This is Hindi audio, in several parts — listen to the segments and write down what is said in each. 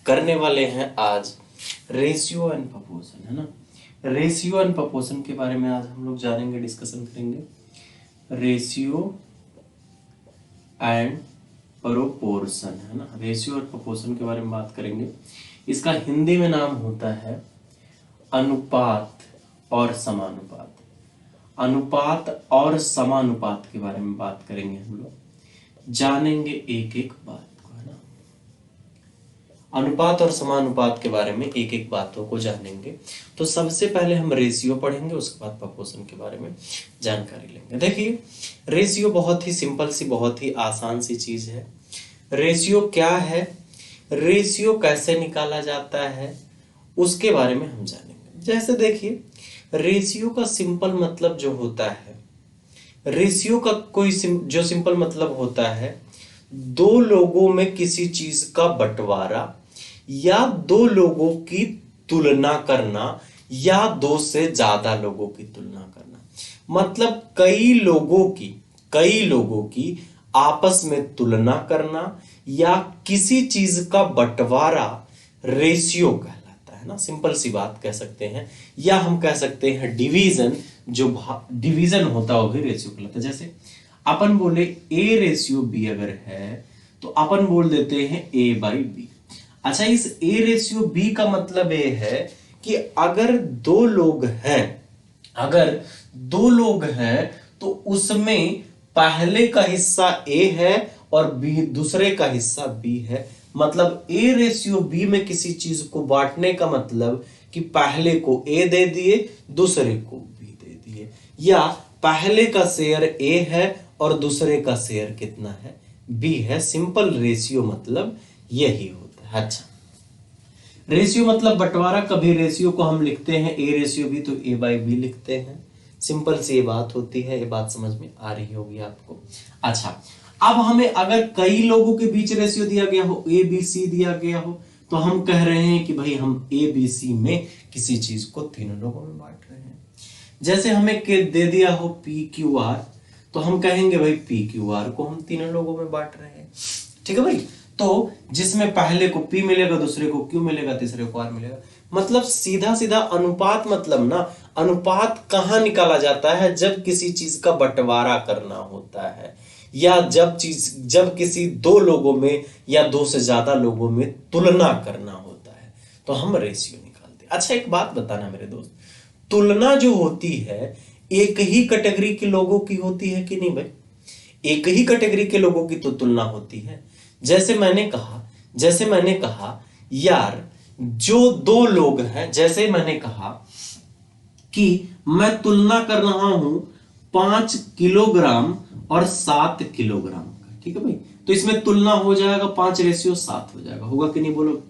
करने वाले हैं आज रेशियो एंड प्रोपोर्शन, है ना। रेशियो एंड प्रोपोर्शन के बारे में आज हम लोग जानेंगे, डिस्कशन करेंगे। रेशियो एंड प्रोपोर्शन, है ना। रेशियो और प्रोपोर्शन के बारे में बात करेंगे। इसका हिंदी में नाम होता है अनुपात और समानुपात। अनुपात और समानुपात के बारे में बात करेंगे हम लोग, जानेंगे एक एक बात को, है ना। अनुपात और समानुपात के बारे में एक एक बातों को जानेंगे। तो सबसे पहले हम रेशियो पढ़ेंगे, उसके बाद प्रोपोर्शन के बारे में जानकारी लेंगे। देखिए, रेशियो बहुत ही सिंपल सी, बहुत ही आसान सी चीज है। रेशियो क्या है, रेशियो कैसे निकाला जाता है, उसके बारे में हम जानेंगे। जैसे देखिए, रेशियो का सिंपल मतलब जो होता है, रेशियो का जो सिंपल मतलब होता है, दो लोगों में किसी चीज का बंटवारा या दो लोगों की तुलना करना या दो से ज्यादा लोगों की तुलना करना। मतलब कई लोगों की आपस में तुलना करना या किसी चीज का बंटवारा रेशियो कहलाता है ना। सिंपल सी बात कह सकते हैं, या हम कह सकते हैं डिवीजन, जो डिवीजन होता है वो भी रेशियो कहलाता है। जैसे अपन बोले ए रेशियो बी अगर है तो अपन बोल देते हैं ए बाई बी। अच्छा, इस ए रेशियो बी का मतलब ये है कि अगर दो लोग हैं तो उसमें पहले का हिस्सा ए है और बी दूसरे का हिस्सा बी है। मतलब ए रेशियो बी में किसी चीज को बांटने का मतलब कि पहले को ए दे दिए, दूसरे को बी दे दिए, या पहले का शेयर ए है और दूसरे का शेयर कितना है, बी है। सिंपल रेशियो मतलब यही होता है। अच्छा, रेशियो मतलब बंटवारा। कभी रेशियो को हम लिखते हैं ए रेशियो बी तो ए बाई बी लिखते हैं। सिंपल सी ये बात होती है, ये बात समझ में आ रही होगी आपको। अच्छा, अब हमें अगर कई लोगों के बीच रेशियो दिया गया हो, ए बी सी दिया गया हो, तो हम कह रहे हैं कि भाई हम ए बी सी में किसी चीज को तीनों लोगों में बांट रहे हैं। जैसे हमें दे दिया हो पी क्यू आर, तो हम कहेंगे भाई पी क्यू आर को हम तीनों लोगों में बांट रहे हैं। ठीक है भाई। तो जिसमें पहले को पी मिलेगा, दूसरे को क्यू मिलेगा, तीसरे को आर मिलेगा। मतलब सीधा सीधा अनुपात मतलब ना, अनुपात कहां निकाला जाता है, जब किसी चीज का बंटवारा करना होता है, या जब किसी दो लोगों में या दो से ज्यादा लोगों में तुलना करना होता है, तो हम रेशियो निकालते हैं। अच्छा, एक बात बताना मेरे दोस्त, तुलना जो होती है एक ही कैटेगरी के लोगों की होती है कि नहीं भाई? एक ही कैटेगरी के लोगों की तो तुलना होती है। जैसे मैंने कहा यार, जो दो लोग हैं, जैसे मैंने कहा कि मैं तुलना कर रहा हूं 5 किलोग्राम और 7 किलोग्राम का। ठीक है भाई, तो इसमें तुलना हो जाएगा 5 रेशियो 7 हो जाएगा। होगा कि नहीं, बोलो?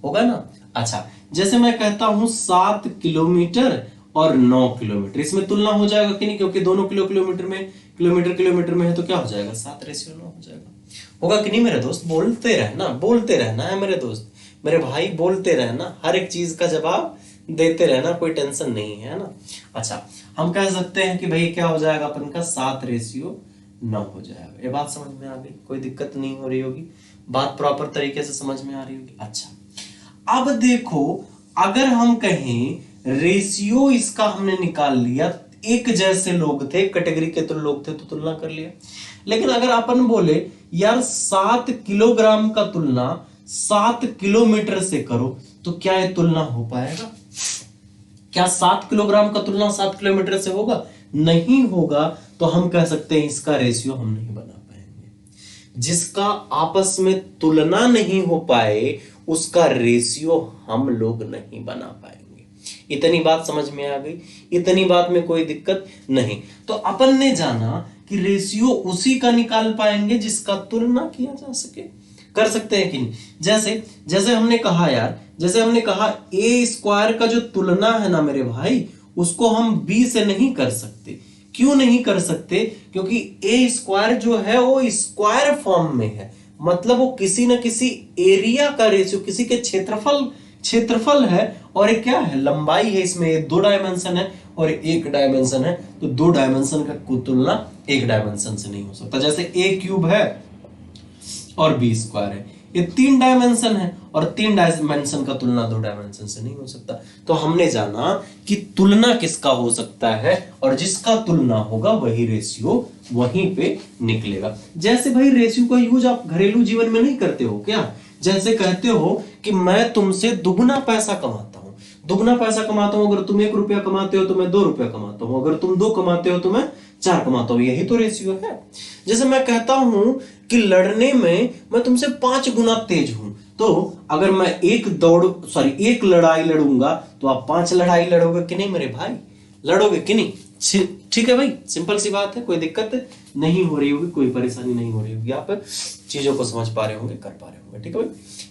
होगा ना। अच्छा, जैसे मैं कहता हूं 7 किलोमीटर और 9 किलोमीटर, इसमें तुलना हो जाएगा कि नहीं? क्योंकि दोनों किलोमीटर में है, तो क्या हो जाएगा? 7 रेशियो 9 हो जाएगा। होगा कि नहीं मेरे दोस्त? बोलते रहना है मेरे दोस्त, मेरे भाई, बोलते रहना, हर एक चीज का जवाब देते रहना, कोई टेंशन नहीं है ना। अच्छा, हम कह सकते हैं कि भाई क्या हो जाएगा अपन का? 7 रेशियो 9 हो जाएगा। ये बात समझ में आ गई? कोई दिक्कत नहीं हो रही होगी, बात प्रॉपर तरीके से समझ में आ रही होगी। अच्छा, अब देखो, अगर हम कहें रेशियो इसका हमने निकाल लिया, एक जैसे लोग थे, कैटेगरी के तो लोग थे तो तुलना कर लिया। लेकिन अगर अपन बोले यार 7 किलोग्राम का तुलना 7 किलोमीटर से करो, तो क्या ये तुलना हो पाएगा? क्या 7 किलोग्राम का तुलना 7 किलोमीटर से होगा? नहीं होगा। तो हम कह सकते हैं इसका रेशियो हम नहीं बना पाएंगे। जिसका आपस में तुलना नहीं हो पाए, उसका रेशियो हम लोग नहीं बना पाएंगे। इतनी बात समझ में आ गई? इतनी बात में कोई दिक्कत नहीं। तो अपन ने जाना कि रेशियो उसी का निकाल पाएंगे जिसका तुलना किया जा सके। कर सकते हैं कि नहीं? जैसे हमने कहा यार, जैसे हमने कहा ए स्क्वायर का जो तुलना है ना मेरे भाई, उसको हम बी से नहीं कर सकते। क्यों नहीं कर सकते? क्योंकि ए स्क्वायर जो है वो स्क्वायर फॉर्म में है। मतलब वो किसी न किसी एरिया का रेशियो, किसी के क्षेत्रफल है, और एक क्या है? लंबाई है। इसमें 2 डायमेंशन है और 1 डायमेंशन है, तो 2 डायमेंशन का तुलना 1 डायमेंशन से नहीं हो सकता। जैसे ए क्यूब है और बी स्क्वायर है, ये 3 डायमेंशन है और 3 डायमेंशन का तुलना 2 डायमेंशन से नहीं हो सकता। तो हमने जाना कि तुलना किसका हो सकता है और जिसका तुलना होगा वही रेशियो वहीं पे निकलेगा। जैसे भाई रेशियो का यूज आप घरेलू जीवन में नहीं करते हो क्या? जैसे कहते हो कि मैं तुमसे दुगना पैसा कमाता हूं, दुगना पैसा कमाता हूं। अगर तुम 1 रुपया कमाते हो तो मैं 2 रुपया कमाता हूं, अगर तुम 2 कमाते हो तो मैं 4 कमाता हूं। यही तो रेशियो है। जैसे मैं कहता हूं कि लड़ने में मैं तुमसे 5 गुना तेज हूं, तो अगर मैं एक लड़ाई लड़ूंगा तो आप 5 लड़ाई लड़ोगे कि नहीं मेरे भाई? लड़ोगे कि नहीं? ठीक है भाई, सिंपल सी बात है, कोई दिक्कत नहीं हो रही होगी, कोई परेशानी नहीं हो रही होगी, आप चीजों को समझ पा रहे होंगे, कर पा रहे होंगे। ठीक है भाई,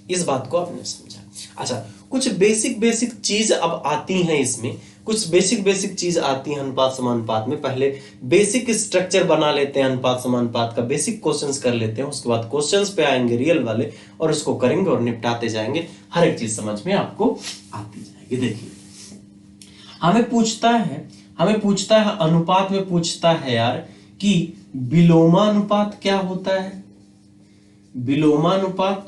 इस बात को आपने समझा। अच्छा, कुछ बेसिक चीज अब आती हैं इसमें, कुछ बेसिक चीज आती है अनुपात समानुपात में। पहले बेसिक स्ट्रक्चर बना लेते हैं अनुपात समानुपात का, बेसिक क्वेश्चंस कर लेते हैं, उसके बाद क्वेश्चंस पे आएंगे रियल वाले और उसको करेंगे और निपटाते जाएंगे, हर एक चीज समझ में आपको आती जाएगी। देखिए, हमें पूछता है अनुपात में, पूछता है यार कि विलोमानुपात क्या होता है, विलोमानुपात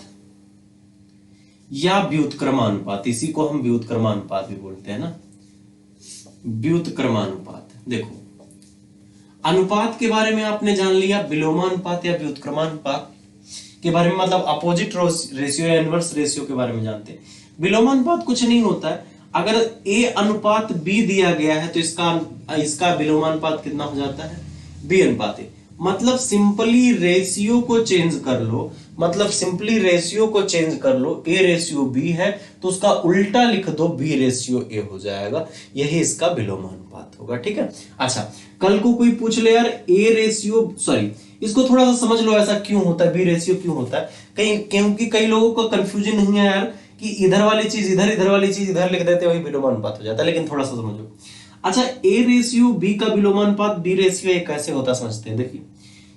या व्युत्क्रमानुपात, इसी को हम व्युत्क्रमानुपात भी बोलते हैं ना, व्युत्क्रमानुपात। देखो, अनुपात के बारे में आपने जान लिया, विलोमानुपात या व्युत्क्रमानुपात के बारे में मतलब अपोजिट रेशियो या इनवर्स रेशियो के बारे में जानते हैं। विलोमानुपात कुछ नहीं होता है, अगर A अनुपात B दिया गया है तो इसका विलोमानुपात कितना हो जाता है? B अनुपात A। मतलब सिंपली रेशियो को चेंज कर लो, A रेशियो B है तो उसका उल्टा लिख दो, B रेशियो A हो जाएगा, यही इसका विलोमानुपात होगा। ठीक है। अच्छा, कल को कोई पूछ ले यार इसको थोड़ा सा समझ लो, ऐसा क्यों होता है, B रेशियो क्यों होता है? क्योंकि कई लोगों को कंफ्यूजन नहीं है यार कि इधर वाली चीज इधर वाली चीज इधर लिख देते वही विलोमानुपात हो जाता है, लेकिन थोड़ा सा समझो। अच्छा, A रेशियो B का विलोमानुपात B रेशियो A कैसे होता है समझते हैं। देखिए,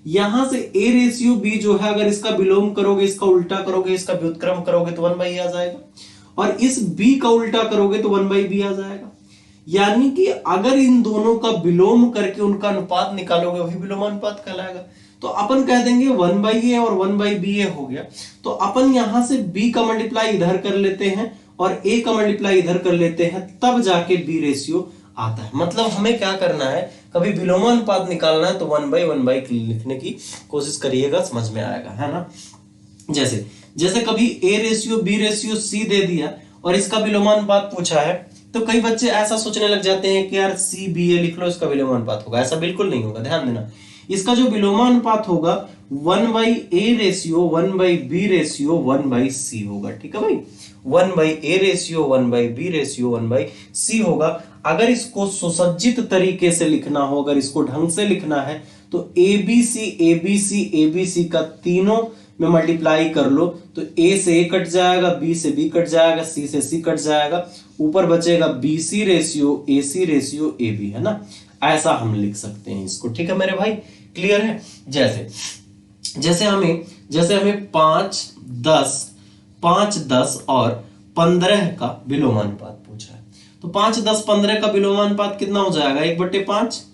यहां से A रेशियो B जो है, अगर इसका विलोम करोगे, इसका उल्टा करोगे, इसका व्युत्क्रम करोगे तो 1/A आ जाएगा, और इस B का उल्टा करोगे तो 1/B आ जाएगा। यानी कि अगर इन दोनों का विलोम करके उनका अनुपात निकालोगे वही विलोमानुपात कहलाएगा। तो अपन कह देंगे 1/A और 1/BA हो गया, तो अपन यहां से B का मल्टीप्लाई इधर कर लेते हैं और A का मल्टीप्लाई इधर कर लेते हैं, तब जाके B रेशियो आता है। मतलब हमें क्या करना है, कभी विलोमानुपात निकालना है तो 1/1 लिखने की कोशिश करिएगा, समझ में आएगा, है ना। जैसे कभी A ratio B ratio C दे दिया और इसका विलोमानुपात पूछा है, तो कई बच्चे ऐसा सोचने लग जाते हैं कि यार CBA लिख लो, इसका विलोमानुपात होगा। ऐसा बिल्कुल नहीं होगा, ध्यान देना। इसका जो विलोमानुपात होगा 1/A ratio 1/B ratio 1/C होगा। ठीक है भाई, 1/A ratio 1/B ratio 1/C होगा। अगर इसको सुसज्जित तरीके से लिखना हो, अगर इसको ढंग से लिखना है तो ABC का तीनों में मल्टीप्लाई कर लो तो A से A कट जाएगा, B से B कट जाएगा, C से C कट जाएगा, ऊपर बचेगा BC ratio AC ratio AB, है ना। ऐसा हम लिख सकते हैं इसको। ठीक है मेरे भाई, क्लियर है। जैसे हमें 5, 10 और 15 का विलोमानुपात पूछा है, तो 5, 10, 15 का विलोमानुपात कितना हो जाएगा? 1/5,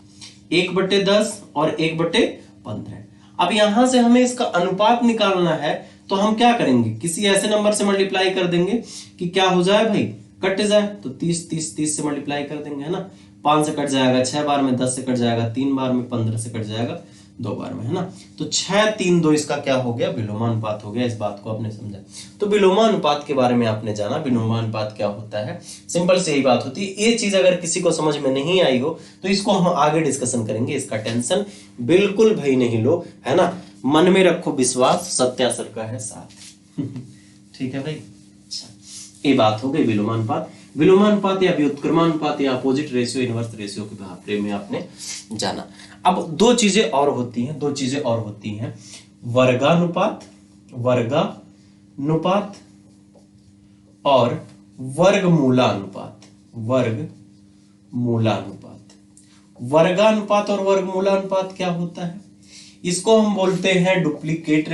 1/10 और 1/15। अब यहां से हमें इसका अनुपात निकालना है, तो हम क्या करेंगे, किसी ऐसे नंबर से मल्टीप्लाई कर देंगे कि क्या हो जाए भाई, कट जाए। तो 30 से मल्टीप्लाई कर देंगे, है ना। 5 से कट जाएगा 6 बार में, 10 से कट जाएगा 3 बार में, 15 से कट जाएगा 2 बार में, है ना। तो 6, 3, 2 इसका क्या हो गया, विलोमानुपात हो गया। इस बात को आपने समझा। तो विलोमानुपात के बारे में आपने जाना, विलोमानुपात क्या होता है, सिंपल से यही बात होती है। ये चीज अगर किसी को समझ में नहीं आई हो तो इसको हम आगे डिस्कशन करेंगे, इसका टेंशन बिल्कुल भी नहीं लो, है ना। मन में रखो विश्वास, सत्यासर का है साथ। ठीक है भाई। अच्छा, ये बात हो गई विलोमानुपात या व्युत्क्रमानुपात या अपोजिट रेशियो इनवर्स रेशियो के बारे में आपने जाना। अब दो चीजें और होती हैं, वर्गानुपात और वर्गमूलानुपात। वर्गानुपात और वर्गमूलानुपात क्या होता है? इसको हम बोलते हैं डुप्लीकेट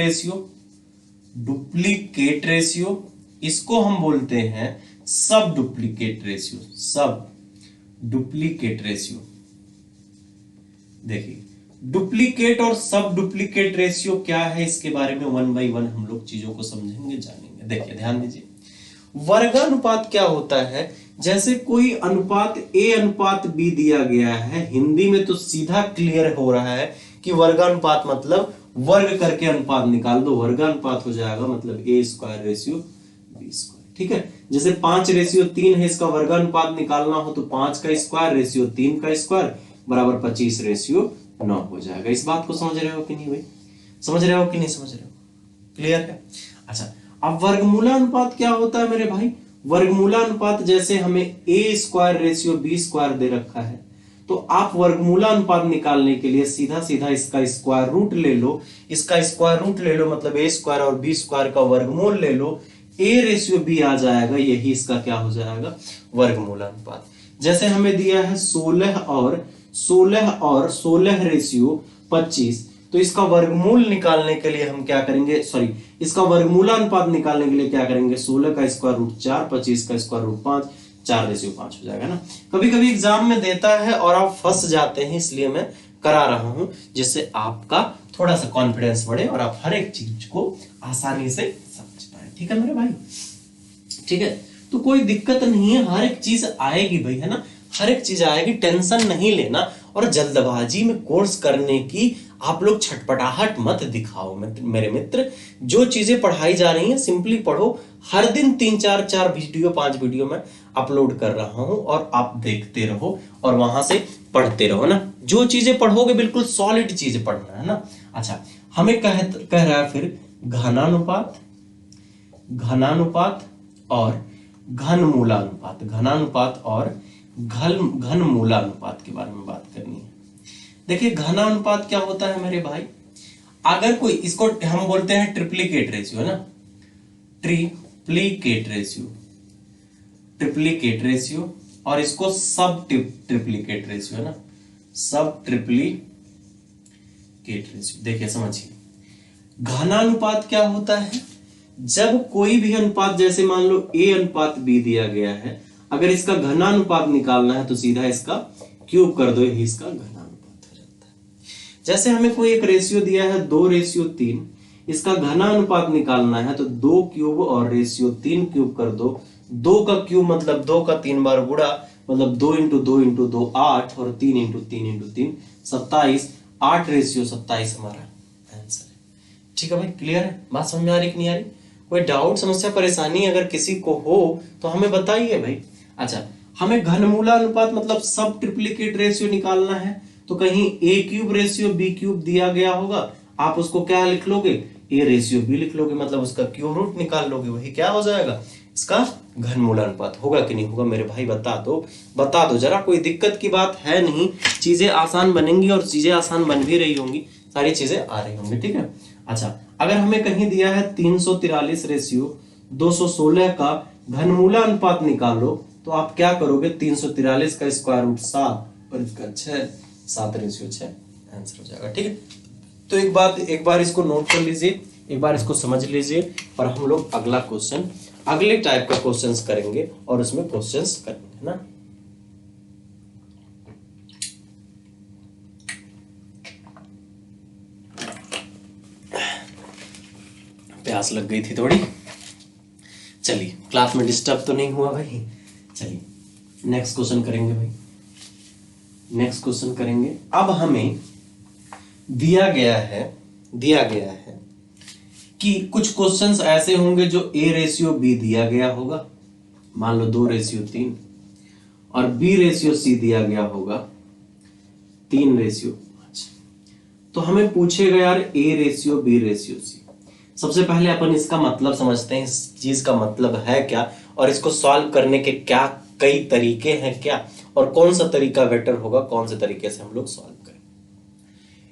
रेशियो, इसको हम बोलते हैं सब डुप्लीकेट रेशियो। देखिए, डुप्लीकेट और सब डुप्लीकेट रेशियो क्या है, इसके बारे में 1 बाय 1 हम लोग चीजों को समझेंगे, जानेंगे। देखिए ध्यान दीजिए, वर्गानुपात क्या होता है, जैसे कोई अनुपात A अनुपात B दिया गया है, हिंदी में तो सीधा क्लियर हो रहा है कि वर्गानुपात मतलब वर्ग करके अनुपात निकाल दो, वर्गानुपात हो जाएगा मतलब A square ratio B square. ठीक है, जैसे 5:3 है, इसका वर्गानुपात निकालना हो तो 5 का स्क्वायर रेशियो 3 का स्क्वायर बराबर 25:9 हो जाएगा। इस बात को समझ रहे हो कि नहीं भाई, समझ रहे हो कि नहीं समझ रहे हो, क्लियर है। अच्छा, अब वर्गमूलानुपात क्या होता है मेरे भाई, वर्गमूलानुपात जैसे हमें A square ratio B square दे रखा है, तो आप वर्गमूलानुपात निकालने के लिए सीधा सीधा इसका स्क्वायर रूट ले लो, इसका स्क्वायर रूट ले लो मतलब A स्क्वायर और B स्क्वायर का वर्गमूल ले लो, A रेशियो B आ जाएगा, यही इसका क्या हो जाएगा, वर्गमूलानुपात। जैसे हमें दिया है 16 और 16 रेशियो 25, तो इसका वर्गमूल निकालने के लिए हम क्या करेंगे, सॉरी इसका वर्गमूलानुपात निकालने के लिए क्या करेंगे, 16 का स्क्वायर रूट 4, 25 का स्क्वायर रूट 5, 4:5 हो जाएगा ना। कभी कभी एग्जाम में देता है और आप फंस जाते हैं, इसलिए मैं करा रहा हूं, जिससे आपका थोड़ा सा कॉन्फिडेंस बढ़े और आप हर एक चीज को आसानी से समझ पाए। ठीक है मेरे भाई, ठीक है, तो कोई दिक्कत नहीं है, हर एक चीज आएगी भाई, है ना, हर एक चीज आएगी, टेंशन नहीं लेना। और जल्दबाजी में कोर्स करने की आप लोग छटपटाहट मत दिखाओ मेरे मित्र, जो चीजें पढ़ाई जा रही हैं सिंपली पढ़ो। हर दिन 3-4 वीडियो 5 वीडियो में अपलोड कर रहा हूं और आप देखते रहो और वहां से पढ़ते रहो ना, जो चीजें पढ़ोगे बिल्कुल सॉलिड चीजें पढ़ना है ना। अच्छा, हमें कह रहा है फिर घनानुपात, घनानुपात और घनमूलानुपात, घनानुपात और घनमूलानुपात के बारे में बात करनी है। देखिए घनानुपात क्या होता है मेरे भाई, अगर कोई, इसको हम बोलते हैं ट्रिप्लीकेट रेशियो, है ना, ट्रिप्लीकेट रेशियो, ट्रिप्लीकेट रेशियो, और इसको सब ट्रिप्लीकेट रेशियो, है ना, सब ट्रिप्लीकेट रेशियो। देखिए समझिए, घनानुपात क्या होता है, जब कोई भी अनुपात, जैसे मान लो A अनुपात B दिया गया है, अगर इसका घनानुपात निकालना है तो सीधा इसका क्यूब कर दो, यही इसका घनानुपात हो जाता है। जैसे हमें कोई एक रेशियो दिया है 2:3, इसका घनानुपात निकालना है तो 2 क्यूब और रेशियो 3 क्यूब कर दो, 2 का क्यूब मतलब 2 का 3 बार गुणा, मतलब 2 × 2 × 2 8 और 3 × 3 × 3 27, 8:27 हमारा आंसर है। ठीक है भाई, क्लियर है, बात समझ में आ रही कि नहीं आ रही, कोई डाउट समस्या परेशानी अगर किसी को हो तो हमें बताइए भाई। अच्छा, हमें घनमूलानुपात मतलब सब ट्रिप्लीकेट रेशियो निकालना है, तो कहीं A³ रेशियो B³ दिया गया होगा, आप उसको क्या लिख लोगे, A रेशियो B लिख लोगे, मतलब उसका क्यूब रूट निकाल लोगे, वही क्या हो जाएगा, इसका घनमूलानुपात। होगा कि नहीं होगा मेरे भाई, बता दो, बता दो जरा, कोई दिक्कत की बात है नहीं, चीजें आसान बनेंगी और चीजें आसान बन भी रही होंगी, सारी चीजें आ रही होंगी। ठीक है, अच्छा, अगर हमें कहीं दिया है 343 रेशियो 216 का घनमूलानुपात निकालो, तो आप क्या करोगे, 343 का स्क्वायर रूट 7 और इसका 6, 7:6 आंसर हो जाएगा। ठीक है, तो एक बार इसको नोट कर लीजिए, एक बार इसको समझ लीजिए, और हम लोग अगला क्वेश्चन, अगले टाइप का क्वेश्चंस करेंगे और उसमें क्वेश्चंस करेंगे, है ना। प्यास लग गई थी थोड़ी, चलिए क्लास में डिस्टर्ब तो नहीं हुआ भाई, चलिए नेक्स्ट क्वेश्चन करेंगे भाई, नेक्स्ट क्वेश्चन करेंगे। अब हमें दिया गया है कि कुछ क्वेश्चंस ऐसे होंगे जो A रेशियो B दिया गया होगा, मान लो 2:3, और B रेशियो C दिया गया होगा 3:5। तो हमें पूछेगा यार A ratio B ratio C। सबसे पहले अपन इसका मतलब समझते हैं, इस चीज का मतलब है क्या, और इसको सॉल्व करने के क्या कई तरीके हैं क्या, और कौन सा तरीका बेटर होगा, कौन से तरीके से हम लोग सॉल्व करें।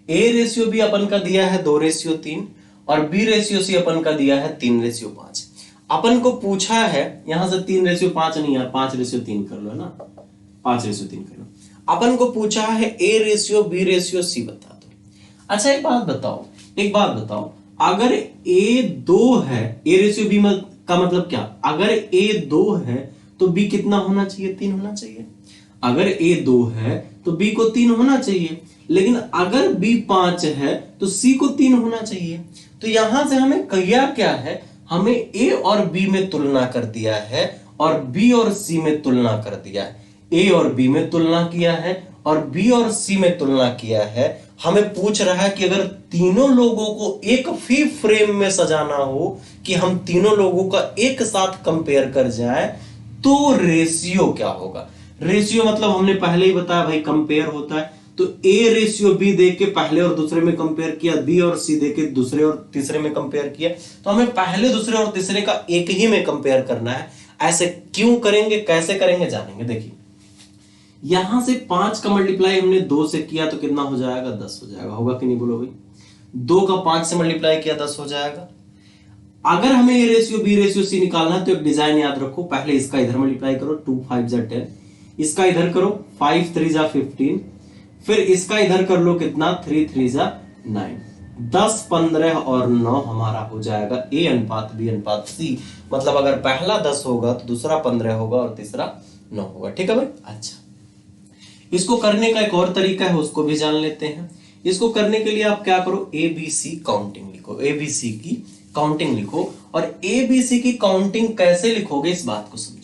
A रेशियो B अपन का दिया है 2:3 और B रेशियो C अपन का दिया है 3:5। अपन को पूछा है, यहां से 3:5 नहीं यार, 5:3 कर लो, है ना, 5:3 कर लो। अपन को पूछा है A ratio B ratio C बता दो। अच्छा एक बात बताओ, अगर A 2 है, A रेशियो B का मतलब क्या, अगर A 2 है तो B कितना होना चाहिए, 3 होना चाहिए। अगर a 2 है तो b को 3 होना चाहिए, लेकिन अगर b 5 है तो c को 3 होना चाहिए। तो यहां से हमें किया क्या है, हमें a और b में तुलना कर दिया है और b और c में तुलना कर दिया है। a और b में तुलना किया है और b और c में तुलना किया है। हमें पूछ रहा है कि अगर तीनों लोगों को एक ही फ्रेम में सजाना हो, कि हम तीनों लोगों का एक साथ कंपेयर कर जाए, तो रेशियो क्या होगा। रेशियो मतलब हमने पहले ही बताया भाई, कंपेयर होता है तो a रेशियो b देख के पहले और दूसरे में कंपेयर किया, b और c देख के दूसरे और तीसरे में कंपेयर किया। तो हमें पहले दूसरे और तीसरे का एक ही में कंपेयर करना है। ऐसे क्यों करेंगे, कैसे करेंगे, जानेंगे। देखिए यहां से 5 का मल्टीप्लाई हमने 2 से किया तो कितना हो जाएगा, 10 हो जाएगा। होगा कि नहीं बोलो भाई। 2 का 5 से मल्टीप्लाई किया 10 हो जाएगा। अगर हमें A ratio B ratio C निकालना है तो एक डिजाइन याद रखो, पहले इसका इधर मल्टीप्लाई करो, 2 5 जा 10, इसका इधर करो 5 3 जा 15, फिर इसका इधर कर लो कितना, 3 3 जा 9, 10 15 और 9 हमारा हो जाएगा ए अनुपात बी अनुपात सी। मतलब अगर पहला 10 होगा तो दूसरा 15 होगा और तीसरा 9 होगा। ठीक है भाई। अच्छा, इसको करने का एक और तरीका है, उसको भी जान लेते हैं। इसको करने के लिए आप क्या करो, ए बी सी काउंटिंग लिखो, ए बी सी की काउंटिंग लिखो। और ए बी सी की काउंटिंग कैसे लिखोगे इस बात को समझो।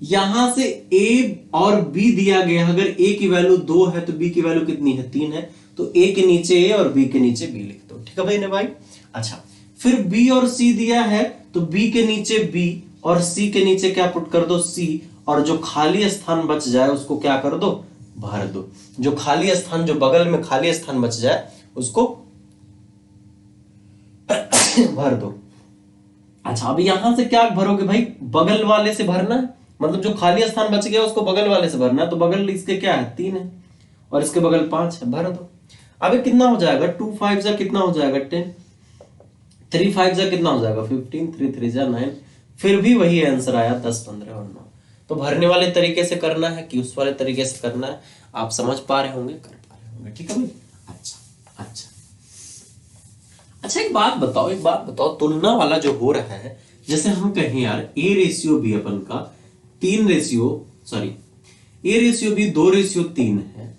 यहां से ए और बी दिया गया, अगर ए की वैल्यू 2 है तो बी की वैल्यू कितनी है, 3 है, तो ए के नीचे ए और बी के नीचे बी लिख दो। ठीक है भाई ने भाई। अच्छा, फिर बी और सी दिया है तो बी के नीचे बी और सी के नीचे क्या पुट कर दो, सी, और जो खाली स्थान बच जाए उसको क्या कर दो, भर दो। जो खाली स्थान, जो बगल में खाली स्थान बच जाए उसको भर दो। अच्छा, अब यहां से क्या भरोगे भाई, बगल वाले से भरना है, मतलब जो खाली स्थान बच गया उसको बगल वाले से भरना है। तो बगल इसके क्या है, 3 है और इसके बगल 5 है, भर दो। अब कितना हो जाएगा, 2 5 जा कितना हो जाएगा 10, 3 5 जा कितना हो जाएगा 15, 3 3 जा 9, फिर भी वही आंसर आया 10 15 और 9। तो भरने वाले तरीके से करना है कि उस वाले तरीके से करना है, आप समझ पा रहे होंगे, कर पा रहे होंगे। ठीक है भाई। अच्छा अच्छा अच्छा, एक बात बताओ, तुलना वाला जो हो रहा है, जैसे हम कहें यार ए रेशियो बी अपन का 3 ratio, sorry A ratio B 2 ratio 3 है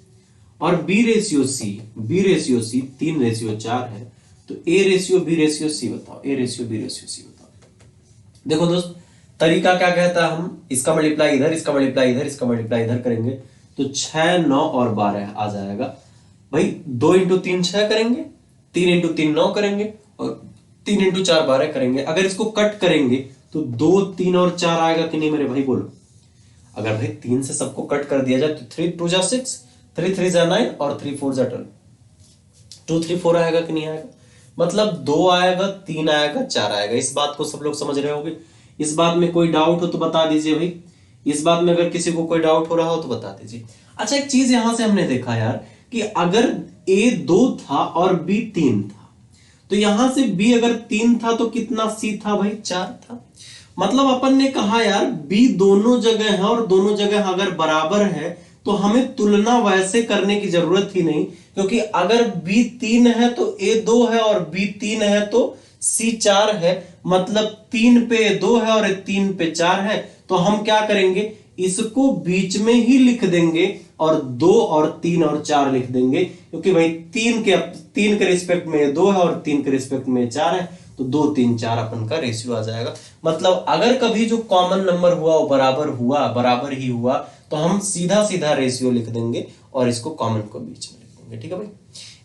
और बी रेशियो सी 3 रेशियो 4 है, तो A ratio B ratio C बताओ, A ratio B ratio C बताओ। देखो दोस्त, तरीका क्या कहता है, हम इसका मल्टीप्लाई इधर, इसका मल्टीप्लाई इधर, इसका मल्टीप्लाई इधर करेंगे तो 6 9 और 12 आ जाएगा भाई। 2 इंटू 3 6 करेंगे, 3 इंटू 3 9 करेंगे और 3 इंटू 4 12 करेंगे। अगर इसको कट करेंगे तो 2 3 और 4 आएगा कि नहीं मेरे भाई, बोलो। अगर भाई 3 से सबको कट कर दिया जाए तो 3 2 जा 6, 3 3 जा 9 और 3 4 जा 12, 2 3 4 आएगा कि नहीं आएगा। मतलब 2 आएगा, 3 आएगा, 4 आएगा। इस बात को सब लोग समझ रहे होंगे। इस बात में कोई डाउट हो तो बता दीजिए भाई। इस बात में अगर किसी को कोई डाउट हो रहा हो तो बता दीजिए। अच्छा, एक चीज यहां से हमने देखा यार कि अगर a 2 था और b 3 था, तो यहां से b अगर 3 था तो कितना c था भाई, 4 था। मतलब अपन ने कहा यार b दोनों जगह है और दोनों जगह अगर बराबर है तो हमें तुलना वैसे करने की जरूरत ही नहीं, क्योंकि अगर b 3 है तो a 2 है और b 3 है तो c 4 है। मतलब 3 पे 2 है और 3 पे 4 है, तो हम क्या करेंगे, इसको बीच में ही लिख देंगे और 2 और 3 और 4 लिख देंगे, क्योंकि भाई 3 के रिस्पेक्ट में 2 है और 3 के रिस्पेक्ट में 4 है, तो 2 3 4 अपन का रेशियो आ जाएगा। मतलब अगर कभी जो कॉमन नंबर हुआ वो बराबर ही हुआ तो हम सीधा सीधा रेशियो लिख देंगे और इसको कॉमन को बीच में लिख देंगे। ठीक है भाई,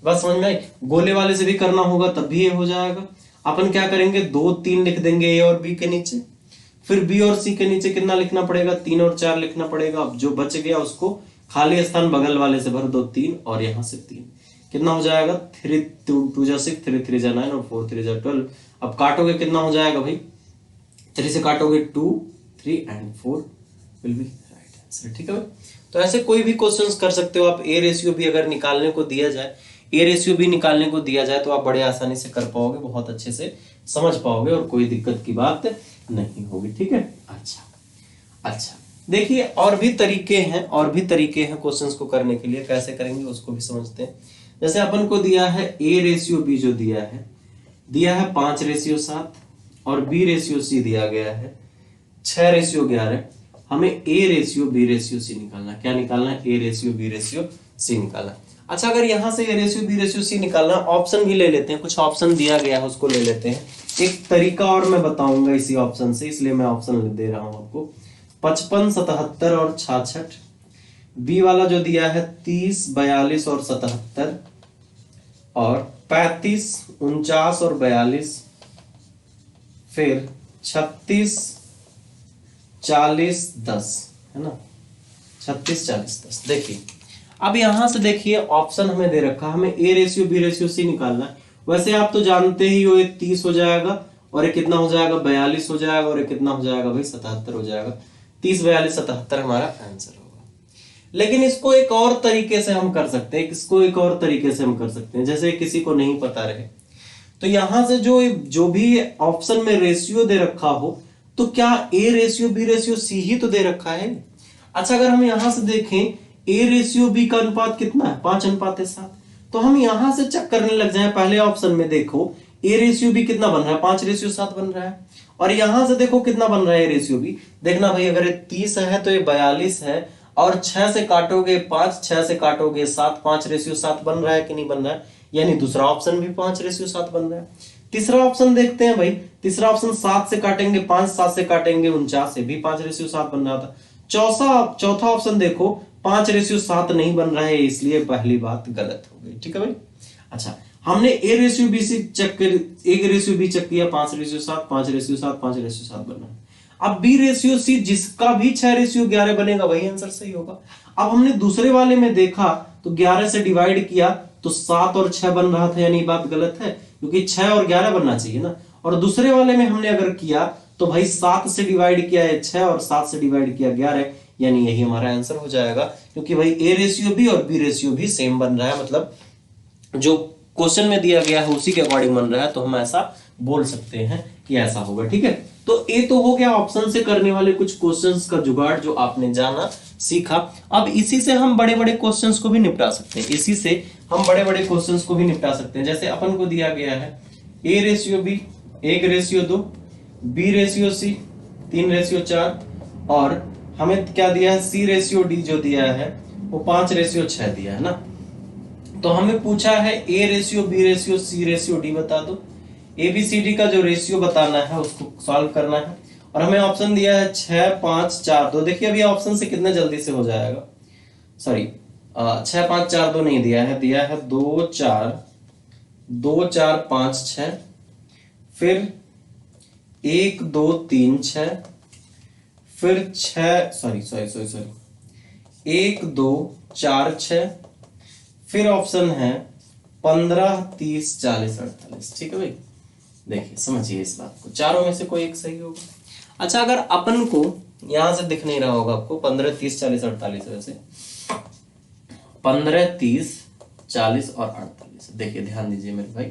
बात समझ में आई। गोले वाले से भी करना होगा तब भी ये हो जाएगा। अपन क्या करेंगे, 2 3 लिख देंगे ए और बी के नीचे, फिर बी और सी के नीचे कितना लिखना पड़ेगा, 3 और 4 लिखना पड़ेगा। अब जो बच गया उसको खाली स्थान बगल वाले से भर दो, 3 और यहां से 3, कितना हो जाएगा, 3 2 जा 6, 3 3 जा 9 और 4 3 जा 12। अब काटोगे कितना हो जाएगा भाई, 3 से काटोगे 2 3 and 4 will be right answer. ठीक है भाई। तो ऐसे कोई भी क्वेश्चंस कर सकते हो आप। ए रेशियो भी अगर निकालने को दिया जाए, ए रेशियो भी निकालने को दिया जाए तो आप बड़े आसानी से कर पाओगे, बहुत अच्छे से समझ पाओगे और कोई दिक्कत की बात नहीं होगी। ठीक है। अच्छा देखिए, और भी तरीके हैं क्वेश्चंस को करने के लिए। कैसे करेंगे उसको भी समझते हैं। जैसे अपन को दिया है ए रेशियो बी, जो दिया है 5 रेशियो 7 और बी रेशियो सी दिया गया है 6 रेशियो 11। हमें A ratio B ratio C निकालना। क्या निकालना है? A ratio B ratio C निकालना। अच्छा, अगर यहां से A ratio B ratio C निकालना, ऑप्शन भी ले लेते हैं, कुछ ऑप्शन दिया गया है उसको ले लेते हैं। एक तरीका और मैं बताऊंगा इसी ऑप्शन से, इसलिए मैं ऑप्शन दे रहा हूं आपको। 55, 77 और 66। बी वाला जो दिया है 30, 42 और 77, और 35, 49 और 42, फिर 36, 40, 10, है ना, 36, 40, 10। देखिए अब यहां से देखिए ऑप्शन हमें दे रखा है, हमें A ratio B ratio C निकालना है। वैसे आप तो जानते ही हो, ये 30 हो जाएगा और ये कितना हो जाएगा, 42 हो जाएगा, और ये कितना हो जाएगा भाई, 77 हो जाएगा। 30, 42, 77 हमारा आंसर होगा। लेकिन इसको एक और तरीके से हम कर सकते हैं, इसको एक और तरीके से हम कर सकते हैं, जैसे किसी को नहीं पता रहे तो यहां से जो भी ऑप्शन में रेशियो दे रखा हो, तो क्या A ratio B ratio C ही तो दे रखा है। अच्छा, अगर हम यहां से देखें ए रेशियो बी का अनुपात कितना है, 5:7, तो हम यहां से चेक करने लग जाए। पहले ऑप्शन में देखो ए रेशियो बी कितना बन रहा है, 5:7 बन रहा है, और यहां से देखो कितना बन रहा है ए रेशियो बी। देखना भाई, अगर ये 30 है तो ये 42 है, और 6 से काटोगे 5, 6 से काटोगे 7, 5:7 बन रहा है कि नहीं बन रहा है, यानी दूसरा ऑप्शन भी 5:7 बन रहा है। तीसरा ऑप्शन देखते हैं भाई, तीसरा ऑप्शन 7 से काटेंगे 5, 7 से काटेंगे 49, से भी 5:7 बन रहा था। चौथा ऑप्शन देखो 5:7 नहीं बन रहा है, इसलिए पहली बात गलत हो गई। ठीक है भाई। अच्छा, हमने ए रेशियो बी से चेक कर, ए रेशियो बी चेक किया, 5:7, 5:7, 5:7 बन रहा है। अब बी रेशियो सी, जिसका भी 6:11 बनेगा वही आंसर सही होगा। अब हमने दूसरे वाले में देखा तो 11 से डिवाइड किया तो 7 और 6 बन रहा था, यानी बात गलत है, क्योंकि 6 और 11 बनना चाहिए ना। और दूसरे वाले में हमने अगर किया तो भाई 7 से डिवाइड किया है 6 और 7 से डिवाइड किया 11, यानी यही हमारा आंसर हो जाएगा, क्योंकि भाई ए रेशियो बी और बी रेशियो भी सेम बन रहा है, मतलब जो क्वेश्चन में दिया गया है उसी के अकॉर्डिंग बन रहा है, तो हम ऐसा बोल सकते हैं कि ऐसा होगा। ठीक है, तो ए तो हो गया ऑप्शन से करने वाले कुछ क्वेश्चंस का जुगाड़ जो आपने जाना सीखा। अब इसी से हम बड़े बड़े क्वेश्चंस को भी निपटा सकते हैं, इसी से हम बड़े बड़े क्वेश्चंस को भी निपटा सकते हैं। जैसे अपन को दिया गया है A ratio B 1:2, B ratio C 3:4, और हमें क्या दिया है, सी रेशियो डी जो दिया है वो 5:6 दिया है ना। तो हमें पूछा है A ratio B ratio C ratio D बता दो। एबीसीडी का जो रेशियो बताना है उसको सॉल्व करना है, और हमें ऑप्शन दिया है 6, 5, 4, 2। देखिए अभी ऑप्शन से कितने जल्दी से हो जाएगा, सॉरी 6, 5, 4, 2 नहीं दिया है, दिया है 2, 4, 2, 4, 5, 6, फिर 1, 2, 3, 6, फिर 6, सॉरी 1, 2, 4, 6, फिर ऑप्शन है 15, 30, 40, 48। ठीक है भाई, देखिए समझिए इस बात को, चारों में से कोई एक सही होगा। अच्छा, अगर अपन को यहां से दिख नहीं रहा होगा आपको 15, 30, 40, 48, वैसे 15, 30, 40 और 48। देखिए ध्यान दीजिए मेरे भाई,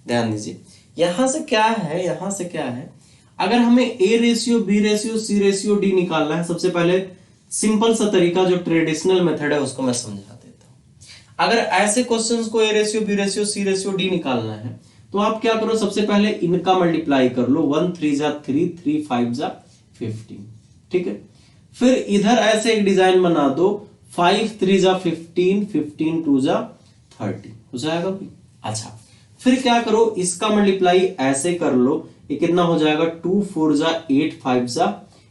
ध्यान दीजिए, यहां से क्या है, यहां से क्या है, अगर हमें A ratio B ratio C ratio D निकालना है, सबसे पहले सिंपल सा तरीका जो ट्रेडिशनल मेथड है उसको मैं समझा देता हूं। अगर ऐसे क्वेश्चंस को A ratio B ratio C ratio D निकालना है तो आप क्या करो, सबसे पहले इनका मल्टीप्लाई कर लो, 1 3 जा 3, 3 5 जा 15। ठीक है, फिर इधर ऐसे एक डिजाइन बना दो, 5 3 जा 15, 15 2 जा 30 हो जाएगा भाई। अच्छा, फिर क्या करो, इसका मल्टीप्लाई ऐसे कर लो, ये कितना हो जाएगा, 2 4 जा 8, 5 जा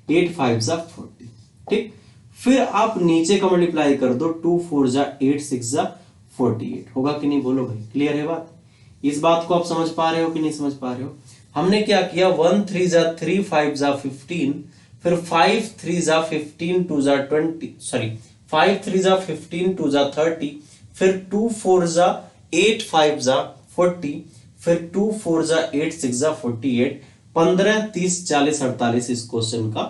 8, 5 जा 40। ठीक, फिर आप नीचे का मल्टीप्लाई कर दो, 2 4 जा 8, 6 जा 48। होगा कि नहीं, बोलो भाई, क्लियर है बात? इस बात को आप समझ पा रहे हो कि नहीं समझ पा रहे हो? हमने क्या किया, 1 3 जा 3, 5 जा 15, फिर 5 3 जा 15, 2 जा 20, सॉरी 5 3 जा 15, 2 जा 30, फिर 2 4 जा 8, 5 जा 40, फिर 2 4 जा 8, 6 जा 48, 15 30 40 48 इस क्वेश्चन का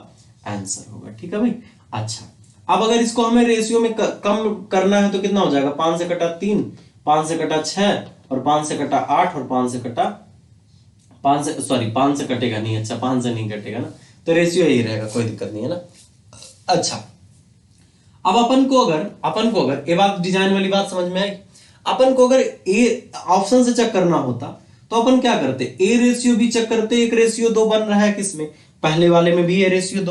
आंसर होगा। ठीक है भाई। अच्छा, अब अगर इसको हमें रेशियो में कम करना है तो कितना हो जाएगा, 5 से कटा 3, 5 से कटा 6, और 5 से कटा 8, और 5 से कटा 5 से, सॉरी 5 से कटेगा नहीं, अच्छा 5 से नहीं कटेगा ना, तो रेशियो यही रहेगा, कोई दिक्कत नहीं है ना। अच्छा, अब अपन को अगर ये बात डिजाइन वाली बात समझ में आई, अपन को अगर ए ऑप्शन से चेक करना होता तो अपन क्या करते, ए रेशियो बी चेक करते, 1:2 बन रहा है किसमें, पहले वाले में भी एक रेशियो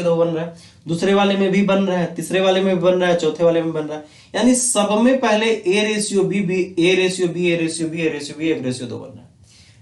दो बन रहा है, दूसरे वाले में भी बन रहा है, तीसरे वाले में भी बन रहा है, चौथे वाले में बन रहा है। यानी सब में पहले A ratio B B A ratio B A ratio B A ratio B 1:2 बन रहा है।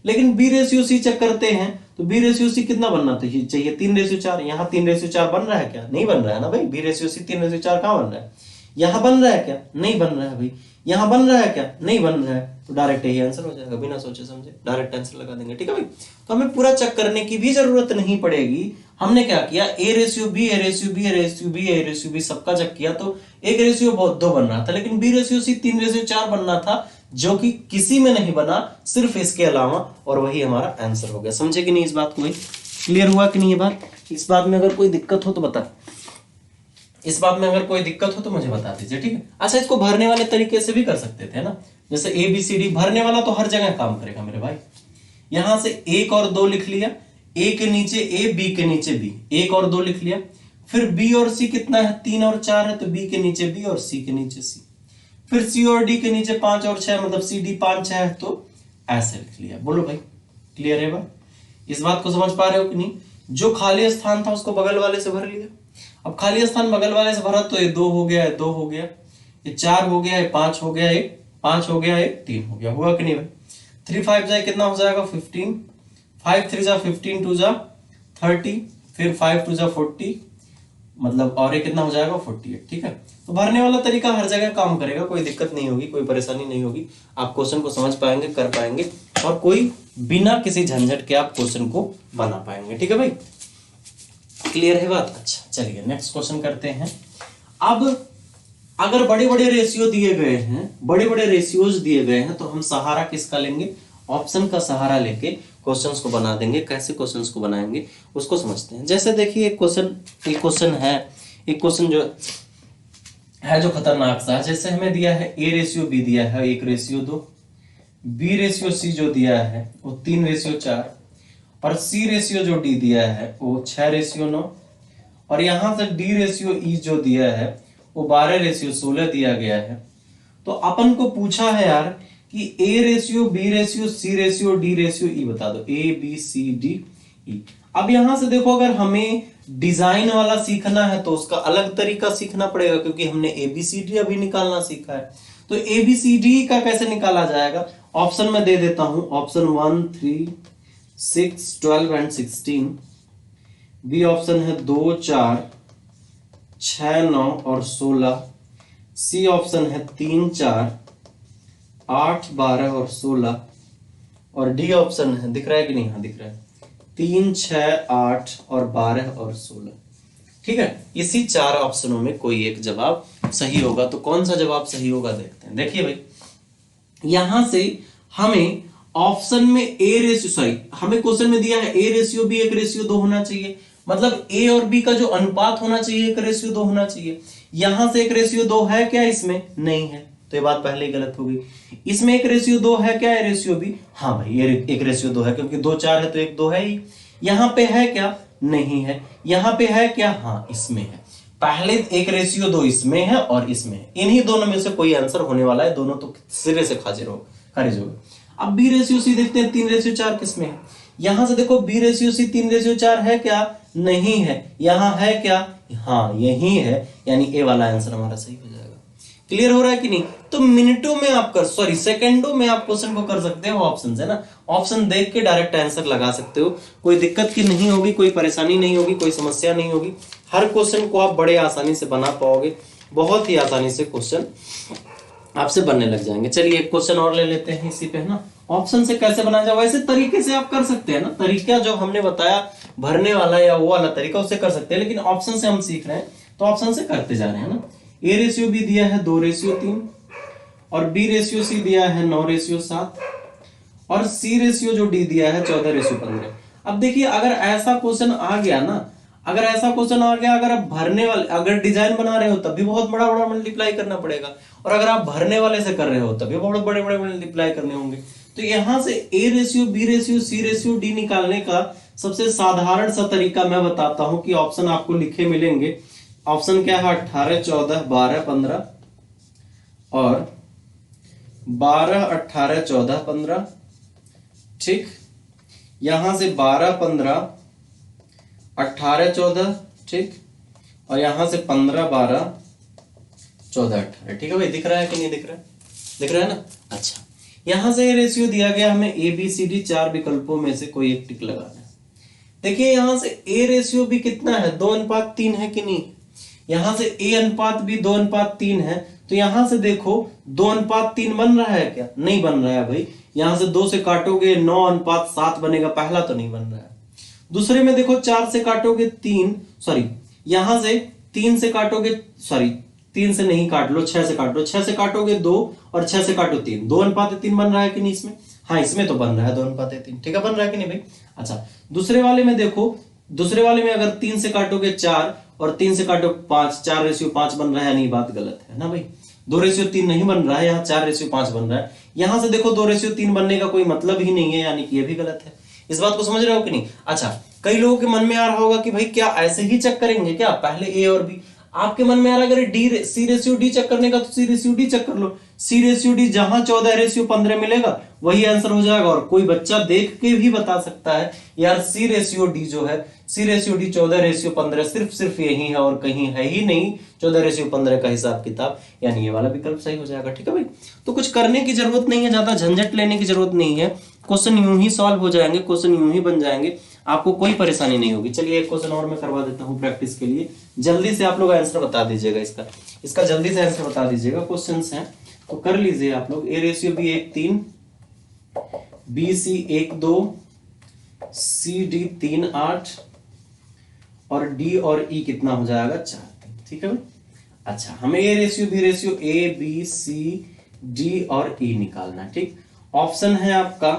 लेकिन बी रेशियो सी चेक करते हैं तो बी रेशियो सी कितना बनना चाहिए 3:4। यहाँ 3:4 बन रहा है क्या? नहीं बन रहा है ना भाई। बी रेशियो सी 3:4 कहाँ बन रहा है? यहाँ बन रहा है क्या? नहीं बन रहा है भाई। यहाँ बन रहा है क्या? नहीं बन रहा है। तो डायरेक्ट यही आंसर हो जाएगा, बिना सोचे समझे डायरेक्ट आंसर लगा देंगे। ठीक है भाई, तो हमें पूरा चेक करने की भी जरूरत नहीं पड़ेगी। हमने क्या किया, A ratio B A ratio B A ratio B A ratio B सबका चेक किया तो 1:2 बन रहा था, लेकिन बी रेशियो सी 3:4 बनना था, जो कि किसी में नहीं बना, सिर्फ इसके अलावा, और वही हमारा आंसर हो गया। समझे कि नहीं इस बात को भाई? क्लियर हुआ कि नहीं ये बात? इस बात में अगर कोई दिक्कत हो तो बता, इस बात में अगर कोई दिक्कत हो तो मुझे बता दीजिए। ठीक है, अच्छा इसको भरने वाले तरीके से भी कर सकते थे ना, जैसे ए बी सी डी। भरने वाला तो हर जगह काम करेगा मेरे भाई। यहां से 1 और 2 लिख लिया, ए के नीचे ए, बी के नीचे बी, 1 और 2 लिख लिया। फिर बी और सी कितना है, 3 और 4 है, तो बी के नीचे बी और सी के नीचे सी। फिर सी और डी के नीचे 5 और 6, मतलब सी डी 5 6 है, तो ऐसे लिख लिया। बोलो भाई, क्लियर है बात? इस बात को समझ पा रहे हो कि नहीं? जो खाली स्थान था उसको बगल वाले से भर लिया। अब खाली स्थान बगल वाले से भरा तो ये 2 हो गया, ये 2 हो गया, ये 4 हो गया, ये 5 हो गया, ये 5 हो गया, ये 3 हो गया। हुआ कि नहीं भाई? 3 5 जाए कितना हो जाएगा 15, 5 3 जा 15, 2 जा 30, फिर 5 2 जा 40, मतलब और ये कितना हो जाएगा 48। ठीक है, तो भरने वाला तरीका हर जगह काम करेगा, कोई दिक्कत नहीं होगी, कोई परेशानी नहीं होगी। आप क्वेश्चन को समझ पाएंगे, कर पाएंगे, और कोई बिना किसी झंझट के आप क्वेश्चन को बना पाएंगे। ठीक है भाई, क्लियर है बात? अच्छा चलिए नेक्स्ट क्वेश्चन करते हैं। अब अगर बड़े बड़े रेशियो दिए गए हैं, बड़े बड़े रेशियोज दिए गए हैं, तो हम सहारा किसका लेंगे? ऑप्शन का सहारा लेके क्वेश्चंस को बना देंगे। कैसे क्वेश्चंस को बनाएंगे उसको समझते हैं। जैसे देखिए एक क्वेश्चन जो है जो खतरनाक सा है। जैसे हमें दिया है ए रेशियो बी दिया है 1:2, बी रेशियो सी जो दिया है वो 3:4, और सी रेशियो जो डी दिया है वो 6:9, और यहां से डी रेशियो ई जो दिया है वो 12:16 दिया गया है। तो अपन को पूछा है यार कि A ratio B ratio C ratio D ratio E बता दो, ए बी सी डी ई। अब यहां से देखो, अगर हमें डिजाइन वाला सीखना है तो उसका अलग तरीका सीखना पड़ेगा, क्योंकि हमने ए बी सी डी अभी निकालना सीखा है। तो ए बी सी डी का कैसे निकाला जाएगा? ऑप्शन में दे देता हूं, ऑप्शन 1 3 6 12 एंड 16। बी ऑप्शन है 2 4 6 9 और 16। सी ऑप्शन है 3 4 8 12 और 16, और डी ऑप्शन है, दिख रहा है कि नहीं? हाँ दिख रहा है, 3 6 8 और 12 और 16। ठीक है, इसी 4 ऑप्शनों में कोई एक जवाब सही होगा। तो कौन सा जवाब सही होगा देखते हैं। देखिए भाई, यहां से हमें ऑप्शन में हमें क्वेश्चन में दिया है ए रेशियो बी 1:2 होना चाहिए, मतलब ए और बी का जो अनुपात होना चाहिए 1:2 होना चाहिए। यहां से 1:2 है क्या? इसमें नहीं है, तो ये बात पहले ही गलत हो गई। इसमें 1:2 है क्या? ए रेशियो बी, हाँ भाई ये 1:2 है, क्योंकि 2 4 है तो 1 2 है ही। यहां पे है क्या? नहीं है। यहां पे है क्या? हाँ इसमें है। पहले 1:2 इसमें है और इसमें है, इन्हीं दोनों में से कोई आंसर होने वाला है, दोनों तो सिरे से खारिज हो गए। अब बी रेशियो सी देखते हैं, 3:4 किसमें है? यहां से देखो बी रेशियो सी 3:4 है क्या? नहीं है। यहां है क्या? हाँ यही है, यानी ए वाला आंसर हमारा सही हो जाएगा। क्लियर हो रहा है कि नहीं? तो मिनटों में आप सेकंडों में आप क्वेश्चन को कर सकते हो। ऑप्शन है ना, ऑप्शन देख के डायरेक्ट आंसर लगा सकते हो, कोई दिक्कत की नहीं होगी, कोई परेशानी नहीं होगी, कोई समस्या नहीं होगी। हर क्वेश्चन को आप बड़े आसानी से बना पाओगे, बहुत ही आसानी से क्वेश्चन आपसे बनने लग जाएंगे। चलिए एक क्वेश्चन और ले लेते हैं इसी पे, है ना। ऑप्शन से कैसे बनाया जाए, वैसे तरीके से आप कर सकते हैं ना, तरीका जो हमने बताया भरने वाला या वो वाला तरीका उससे कर सकते हैं, लेकिन ऑप्शन से हम सीख रहे हैं तो ऑप्शन से करते जा रहे हैं ना। ए रेशियो बी दिया है 2:3, और बी रेशियो सी दिया है 9:7, और सी रेशियो जो डी दिया है 14:15। अब देखिए अगर ऐसा क्वेश्चन आ गया ना, अगर आप भरने वाले, अगर डिजाइन बना रहे हो तब भी बहुत बड़ा बड़ा मल्टीप्लाई करना पड़ेगा, और अगर आप भरने वाले से कर रहे हो तब भी बहुत बड़े बड़े मल्टीप्लाई करने होंगे। तो यहां से A ratio B ratio C ratio D निकालने का सबसे साधारण सा तरीका मैं बताता हूं कि ऑप्शन आपको लिखे मिलेंगे। ऑप्शन क्या है? 18 14 12 15, और 12 18 14 15। ठीक, यहां से 12 15 18 14, ठीक, और यहां से 15 12 14 18, ठीक है भाई। दिख रहा है कि नहीं दिख रहा है? दिख रहा है ना। अच्छा, यहां से रेशियो दिया गया, हमें ए बी सी डी 4 विकल्पों में से कोई एक टिक लगाना है। देखिए यहां से ए रेशियो भी कितना है, 2:3 है कि नहीं। यहां से ए अनुपात भी 2:3 है, तो यहां से देखो 2:3 बन रहा है क्या? नहीं बन रहा है भाई। यहां से 2 से काटोगे 9:7 बनेगा, पहला तो नहीं बन रहा है। दूसरे में देखो 4 से काटोगे 3, सॉरी यहां से 3 से काटोगे, सॉरी 3 से नहीं काट लो, 6 से काट लो, 6 से काटोगे 2 और 6 से काटो 3, 2:3 बन रहा है कि नहीं इसमें? हाँ इसमें तो बन रहा है 2:3, ठीक है, बन रहा है कि नहीं भाई। अच्छा, दूसरे वाले में देखो, दूसरे वाले में अगर 3 से काटोगे 4 और 3 से काटो 5, 4:5 बन रहा है, नहीं बात गलत है ना भाई। 2:3 नहीं बन रहा है, यहाँ 4:5 बन रहा है। यहां से देखो 2:3 बनने का कोई मतलब ही नहीं है, यानी कि ये भी गलत है। इस बात को समझ रहे हो कि नहीं? अच्छा, कई लोगों के मन में आ रहा होगा कि भाई क्या ऐसे ही चेक करेंगे क्या, पहले ए और बी? आपके मन में आ रहा है अगर D C ratio D check करने का तो सी रेशियो डी चेक कर लो। सी रेशियो डी जहां 14:15 मिलेगा वही आंसर हो जाएगा। और कोई बच्चा देख के भी बता सकता है यार सी रेशियो डी जो है, सी रेशियो डी 14:15 सिर्फ यही है और कहीं है ही नहीं 14:15 का हिसाब किताब, यानी ये वाला विकल्प सही हो जाएगा। ठीक है भाई, तो कुछ करने की जरूरत नहीं है, ज्यादा झंझट लेने की जरूरत नहीं है। क्वेश्चन यूं ही सॉल्व हो जाएंगे, क्वेश्चन यूं ही बन जाएंगे, आपको कोई परेशानी नहीं होगी। चलिए एक क्वेश्चन और मैं करवा देता हूं प्रैक्टिस के लिए, जल्दी से आप लोग आंसर बता दीजिएगा इसका जल्दी से आंसर बता दीजिएगा। क्वेश्चंस हैं तो कर लीजिए आप लोग। A ratio B 1:3, B C 1:2, C D 3:8 और डी और ई कितना हो जाएगा 4:3। ठीक है भाई। अच्छा, हमें A ratio B ratio A B C D और ई निकालना है। ठीक, ऑप्शन है आपका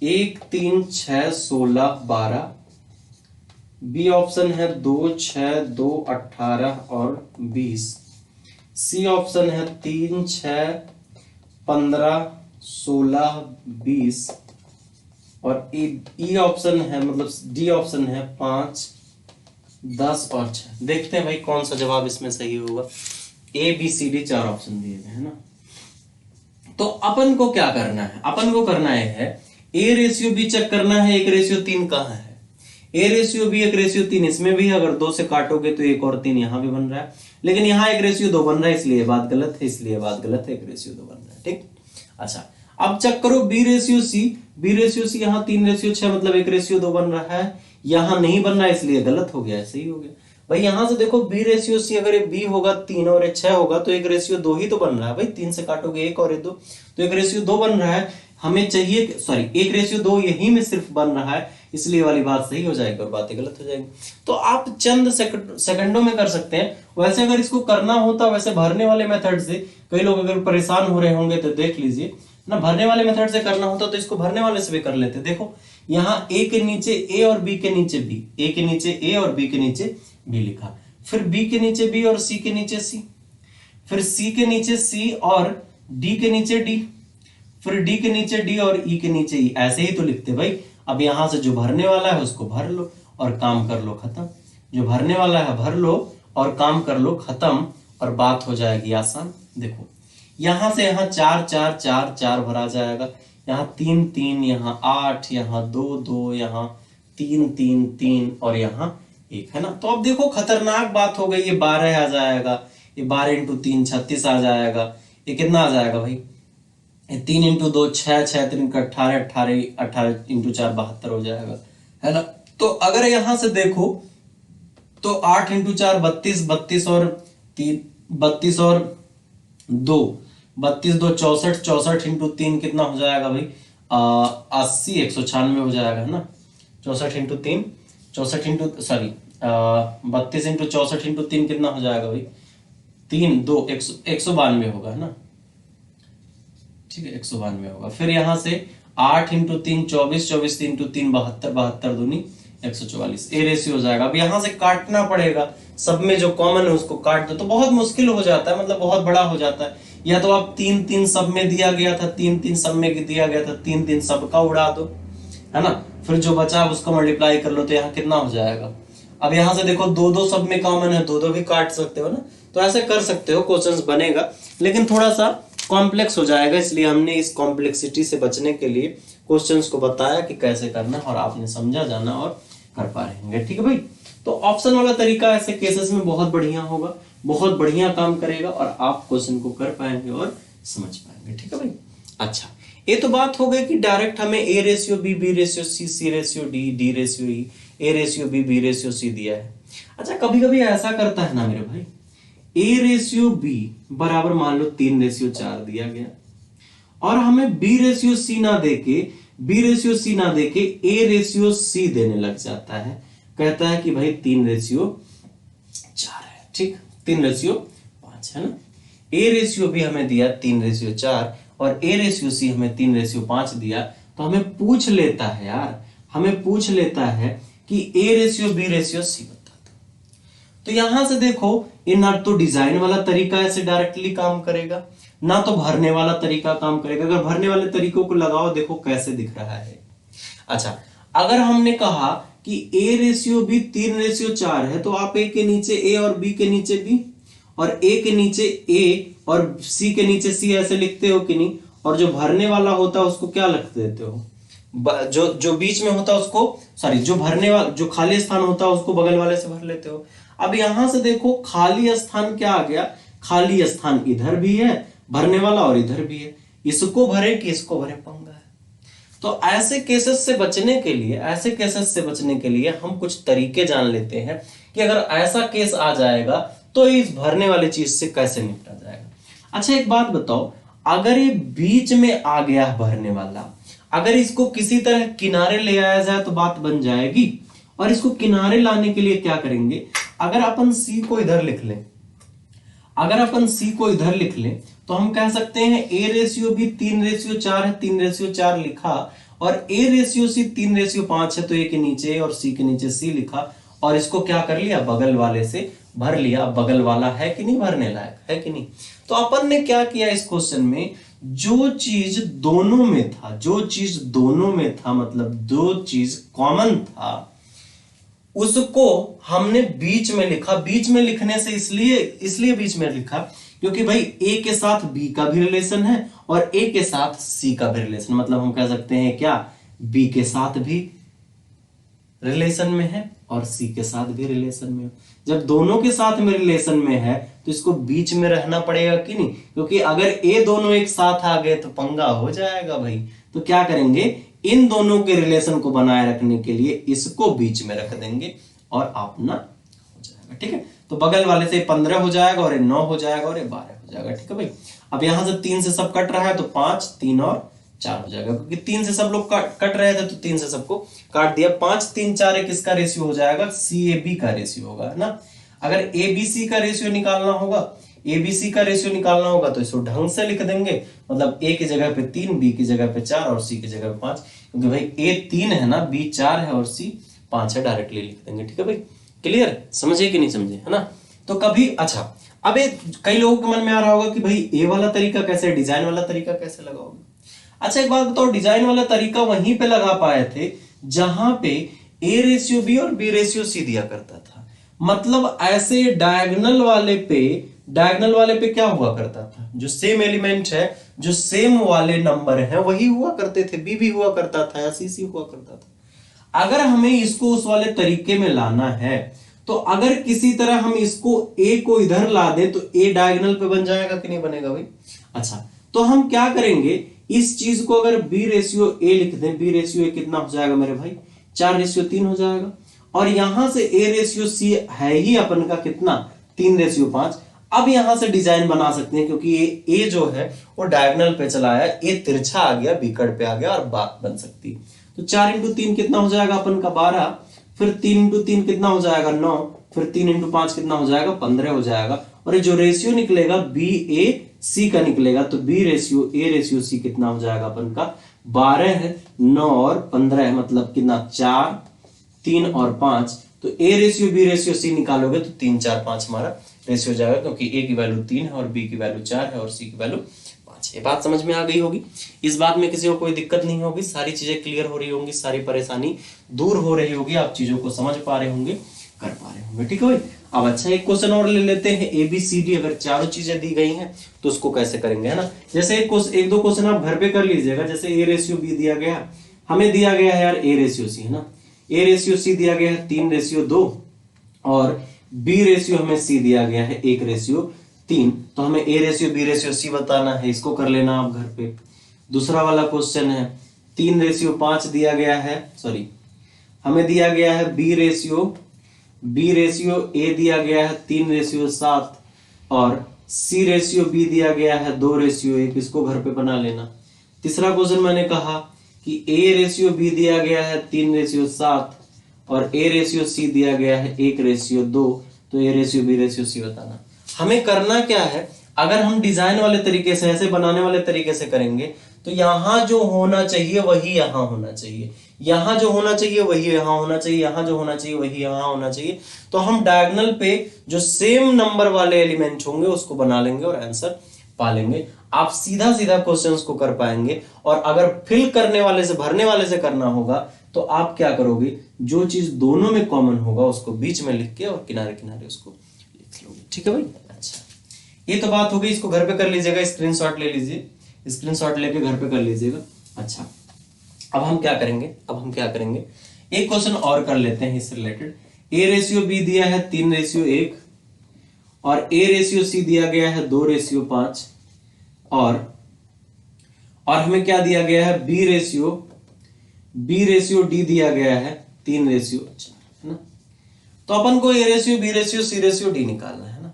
1 3 6 16 12, बी ऑप्शन है 2 6 2 18 और 20, सी ऑप्शन है 3 6 15 16 20 और ई ऑप्शन है, मतलब डी ऑप्शन है 5 10 और 6। देखते हैं भाई कौन सा जवाब इसमें सही होगा। A B C D 4 option दिए गए हैं ना। तो अपन को क्या करना है, अपन को करना है ए रेशियो बी चेक करना है। 1:3 कहां है? ए रेशियो बी 1:3 इसमें भी, अगर 2 से काटोगे तो 1 और 3 यहां भी बन रहा है, लेकिन यहां 1:2 बन रहा है, इसलिए बात गलत है, इसलिए बात गलत है, 1:2 बन रहा है। ठीक, अच्छा अब चेक करो B ratio C. B ratio C यहाँ 3:6 मतलब 1:2 बन रहा है, यहां नहीं बन रहा है इसलिए गलत हो गया, सही हो गया भाई। यहां से देखो बी रेशियो सी, अगर बी होगा 3 और 6 होगा तो 1:2 ही तो बन रहा है भाई। 3 से काटोगे 1 और 2 तो 1:2 बन रहा है। हमें चाहिए, सॉरी 1:2 यही में सिर्फ बन रहा है, इसलिए वाली बात सही हो जाएगी और बातें गलत हो जाएंगी। तो आप चंद सेकंडों में कर सकते हैं। वैसे अगर इसको करना होता वैसे भरने वाले मेथड से, कई लोग अगर परेशान हो रहे होंगे तो देख लीजिए ना, भरने वाले मेथड से करना होता तो इसको भरने वाले से भी कर लेते। देखो यहाँ ए के नीचे ए और बी के नीचे बी, ए के नीचे ए और बी के नीचे बी लिखा, फिर बी के नीचे बी और सी के नीचे सी, फिर सी के नीचे सी और डी के नीचे डी, फिर डी के नीचे डी और ई के नीचे ई, ऐसे ही तो लिखते भाई। अब यहां से जो भरने वाला है उसको भर लो और काम कर लो खत्म। जो भरने वाला है भर लो और काम कर लो खत्म, और बात हो जाएगी आसान। देखो यहां से यहाँ 4 4 4 4 भरा जाएगा, यहाँ 3 3, यहाँ 8, यहाँ 2 2, यहाँ 3 3 3 और यहाँ 1 है ना। तो अब देखो खतरनाक बात हो गई, ये 12 आ जाएगा, ये 12 × 3 36 आ जाएगा, ये कितना आ जाएगा भाई, 3 × 2 6 6 3 18 18 18 × 4 72 हो जाएगा, है ना। तो अगर यहां से देखो तो 8 × 4 32, 32 और 3 32 और 2 32 2 64, 64 × 3 कितना हो जाएगा भाई 80 196 हो जाएगा, है ना। 64 × 3 64 × सॉरी 32 × 64 × 3 कितना हो जाएगा भाई 3 2 192 होगा, है ना। ठीक है 192 होगा। फिर यहां से 8 × 3 24, 24 3 × 3 72, 72 दूनी 144, ए रेशियो हो जाएगा। अब यहां से काटना पड़ेगा, सब में जो कॉमन है उसको काट दो, तो बहुत मुश्किल हो जाता है, मतलब बहुत बड़ा हो जाता है। या तो आप 3 3 सब में दिया गया था, 3 3 सब में दिया गया था, 3 3 सबका उड़ा दो, है ना। फिर जो बचा उसको मल्टीप्लाई कर लो, तो यहाँ कितना हो जाएगा। अब यहां से देखो 2 2 सब में कॉमन है, 2 2 भी काट सकते हो ना, तो ऐसे कर सकते हो, क्वेश्चंस बनेगा, लेकिन थोड़ा सा कॉम्प्लेक्स हो जाएगा, इसलिए हमने इस कॉम्प्लेक्सिटी से बचने के लिए क्वेश्चंस को बताया कि कैसे करना, और आपने समझा जाना और कर पा रहे होंगे। ठीक है भाई, तो ऑप्शन वाला तरीका ऐसे केसेस में बहुत बढ़िया होगा, बहुत बढ़िया काम करेगा और आप क्वेश्चन को कर पाएंगे और समझ पाएंगे। ठीक है भाई। अच्छा, ये तो बात हो गई कि डायरेक्ट हमें A ratio B, B ratio C, C ratio D, D ratio E, A ratio B, B ratio C दिया है। अच्छा, कभी कभी ऐसा करता है ना मेरे भाई, ए रेशियो बी बराबर मान लो 3:4 दिया गया और हमें बी रेशियो सी ना देके, बी रेशियो सी ना देके ए रेशियो सी देने लग जाता है, कहता है कि भाई 3:4 है। ठीक, 3:5 है ना। ए रेशियो भी हमें दिया 3:4 और ए रेशियो सी हमें 3:5 दिया, तो हमें पूछ लेता है यार, हमें पूछ लेता है कि A ratio B ratio C बता दो। तो यहां से देखो, ये ना तो डिजाइन वाला तरीका ऐसे डायरेक्टली काम करेगा, ना तो भरने वाला तरीका काम करेगा। अगर भरने वाले तरीकों को लगाओ, देखो कैसे दिख रहा है। अच्छा, अगर हमने कहा कि ए रेशियो बी 3:4 है, तो आप ए के नीचे ए और बी के नीचे बी और ए के नीचे ए और सी के नीचे सी ऐसे लिखते हो कि नहीं, और जो भरने वाला होता है उसको क्या लिख देते हो, जो बीच में होता है उसको, सॉरी, जो भरने वाला, जो खाली स्थान होता है उसको बगल वाले से भर लेते हो। अब यहां से देखो खाली स्थान क्या आ गया, खाली स्थान इधर भी है भरने वाला और इधर भी है, इसको भरे कि इसको भरे, पंगा है। तो ऐसे केसेस से बचने के लिए, ऐसे केसेस से बचने के लिए हम कुछ तरीके जान लेते हैं कि अगर ऐसा केस आ जाएगा तो इस भरने वाली चीज से कैसे निपटा जाएगा। अच्छा, एक बात बताओ, अगर ये बीच में आ गया भरने वाला, अगर इसको किसी तरह किनारे ले आया जाए तो बात बन जाएगी। और इसको किनारे लाने के लिए क्या करेंगे, अगर अपन सी को इधर लिख लें, अगर अपन सी को इधर लिख लें तो हम कह सकते हैं ए रेशियो भी 3:4 है, 3:4 लिखा, और ए रेशियो सी 3:5 है, तो ए के नीचे और सी के नीचे सी लिखा और इसको क्या कर लिया, बगल वाले से भर लिया। बगल वाला है कि नहीं भरने लायक, है कि नहीं। तो अपन ने क्या किया इस क्वेश्चन में, जो चीज दोनों में था, जो चीज दोनों में था, मतलब जो चीज कॉमन था, उसको हमने बीच में लिखा। बीच में लिखने से इसलिए बीच में लिखा क्योंकि भाई ए के साथ बी का भी रिलेशन है और ए के साथ सी का भी रिलेशन, मतलब हम कह सकते हैं क्या, बी के साथ भी रिलेशन में है और सी के साथ भी रिलेशन में है। जब दोनों के साथ में रिलेशन में है तो इसको बीच में रहना पड़ेगा कि नहीं, क्योंकि अगर ए दोनों एक साथ आ गए तो पंगा हो जाएगा भाई। तो क्या करेंगे, इन दोनों के रिलेशन को बनाए रखने के लिए इसको बीच में रख देंगे और अपना हो जाएगा। ठीक है, तो बगल वाले से 15 हो जाएगा और ये 9 हो जाएगा और ये 12 हो जाएगा। ठीक है भाई, अब यहां से 3 से सब कट रहा है तो 5, 3 और 4 हो जाएगा, क्योंकि 3 से सब लोग कट रहे थे तो 3 से सबको काट दिया। 5, 3, 4 एक किसका रेशियो हो जाएगा, सी ए बी का रेशियो होगा, है ना। अगर ए बी सी का रेशियो निकालना होगा, एबीसी का रेशियो निकालना होगा तो इसको ढंग से लिख देंगे, मतलब ए की जगह पे 3, बी की जगह पे 4 और सी की जगह पे 5, क्योंकि भाई ए 3 है ना, बी 4 है और सी 5 है, डायरेक्टली लिख देंगे। ठीक है भाई, क्लियर, समझे कि नहीं समझे, है ना। तो कभी, अच्छा, अब कई लोगों के मन में आ रहा होगा कि भाई ए वाला तरीका कैसे, डिजाइन वाला तरीका कैसे लगाओगे। अच्छा, एक बात बताओ, डिजाइन वाला तरीका वहीं पे लगा पाए थे जहां पे ए रेशियो बी और बी रेशियो सी दिया करता था, मतलब ऐसे डायगोनल वाले पे क्या हुआ करता था, जो सेम एलिमेंट है, जो सेम वाले नंबर है वही हुआ करते थे, बी भी हुआ करता था या सी हुआ करता था। अगर हमें इसको उस वाले तरीके में लाना है तो अगर किसी तरह हम इसको ए को इधर ला दें तो ए डायगोनल पे बन जाएगा कि नहीं बनेगा भाई। अच्छा, तो हम क्या करेंगे, इस चीज को अगर बी रेशियो ए लिख दें, बी रेशियो ए कितना हो जाएगा मेरे भाई, 4:3 हो जाएगा, और यहां से ए रेशियो सी है ही अपन का कितना, 3:5। अब यहां से डिजाइन बना सकते हैं, क्योंकि ये ए जो है वो डायगोनल पे चला आया, ए तिरछा आ गया, बीकड़ पे आ गया और बात बन सकती। तो 4x3 कितना हो जाएगा अपन का 12, फिर 3x3 कितना हो जाएगा 9, फिर 3x5 कितना हो जाएगा 15 हो जाएगा, और ये जो रेशियो निकलेगा बी ए सी का निकलेगा, तो B ratio A ratio C कितना हो जाएगा अपन का 12 है, 9 और 15 है, मतलब कितना 4, 3 और 5। तो A ratio B ratio C निकालोगे तो 3, 4, 5 हमारा रेशियो जाएगा, क्योंकि ए की वैल्यू 3 है और बी की वैल्यू 4 है और सी की वैल्यू 5 है। ये बात समझ में आ गई होगी, इस बात में किसी को कोई दिक्कत नहीं होगी, सारी चीजें क्लियर हो रही होंगी, सारी परेशानी दूर हो रही होगी, आप चीजों को समझ पा रहे होंगे, कर पा रहे होंगे। ठीक है भाई, अब अच्छा एक क्वेश्चन और ले लेते हैं, ए बी सी डी अगर चारों चीजें दी गई हैं तो उसको कैसे करेंगे, है ना। जैसे एक दो क्वेश्चन आप घर पे कर लीजिएगा। जैसे ए रेशियो बी दिया गया, हमें दिया गया है यार ए रेशियो सी, है ना। ए रेशियो सी दिया गया है 3:2 और बी रेशियो हमें सी दिया गया है 1:3। तो हमें A ratio B ratio C बताना है, इसको कर लेना आप घर पे। दूसरा वाला क्वेश्चन है 3:5 दिया गया है, सॉरी हमें दिया गया है बी रेशियो ए दिया गया है 3:7 और सी रेशियो बी दिया गया है 2:1, इसको घर पे बना लेना। तीसरा क्वेश्चन मैंने कहा कि ए रेशियो बी दिया गया है 3:7 और ए रेशियो सी दिया गया है 1:2, तो A ratio B ratio C बताना। हमें करना क्या है, अगर हम डिजाइन वाले तरीके से ऐसे बनाने वाले तरीके से करेंगे तो यहां जो होना चाहिए वही यहां होना चाहिए, यहां जो होना चाहिए वही यहां होना चाहिए, यहां जो होना चाहिए वही यहां होना चाहिए। तो हम डायगोनल पे जो सेम नंबर वाले एलिमेंट होंगे उसको बना लेंगे और आंसर पा लेंगे। आप सीधा सीधा क्वेश्चंस को कर पाएंगे। और अगर फिल करने वाले से भरने वाले से करना होगा तो आप क्या करोगे, जो चीज दोनों में कॉमन होगा उसको बीच में लिख के और किनारे किनारे उसको लिख लोगे। ठीक है भाई, अच्छा ये तो बात हो गई, इसको घर पे कर लीजिएगा, स्क्रीनशॉट ले लीजिए, स्क्रीनशॉट लेके घर पे कर लीजिएगा। अच्छा अब हम क्या करेंगे, एक क्वेश्चन और कर लेते हैं इससे रिलेटेड। ए रेशियो बी दिया है 3:1 और ए रेशियो सी दिया गया है 2:5 और हमें क्या दिया गया है बी रेशियो डी दिया गया है 3:4, है ना। तो अपन को A ratio B ratio C ratio D निकालना है ना।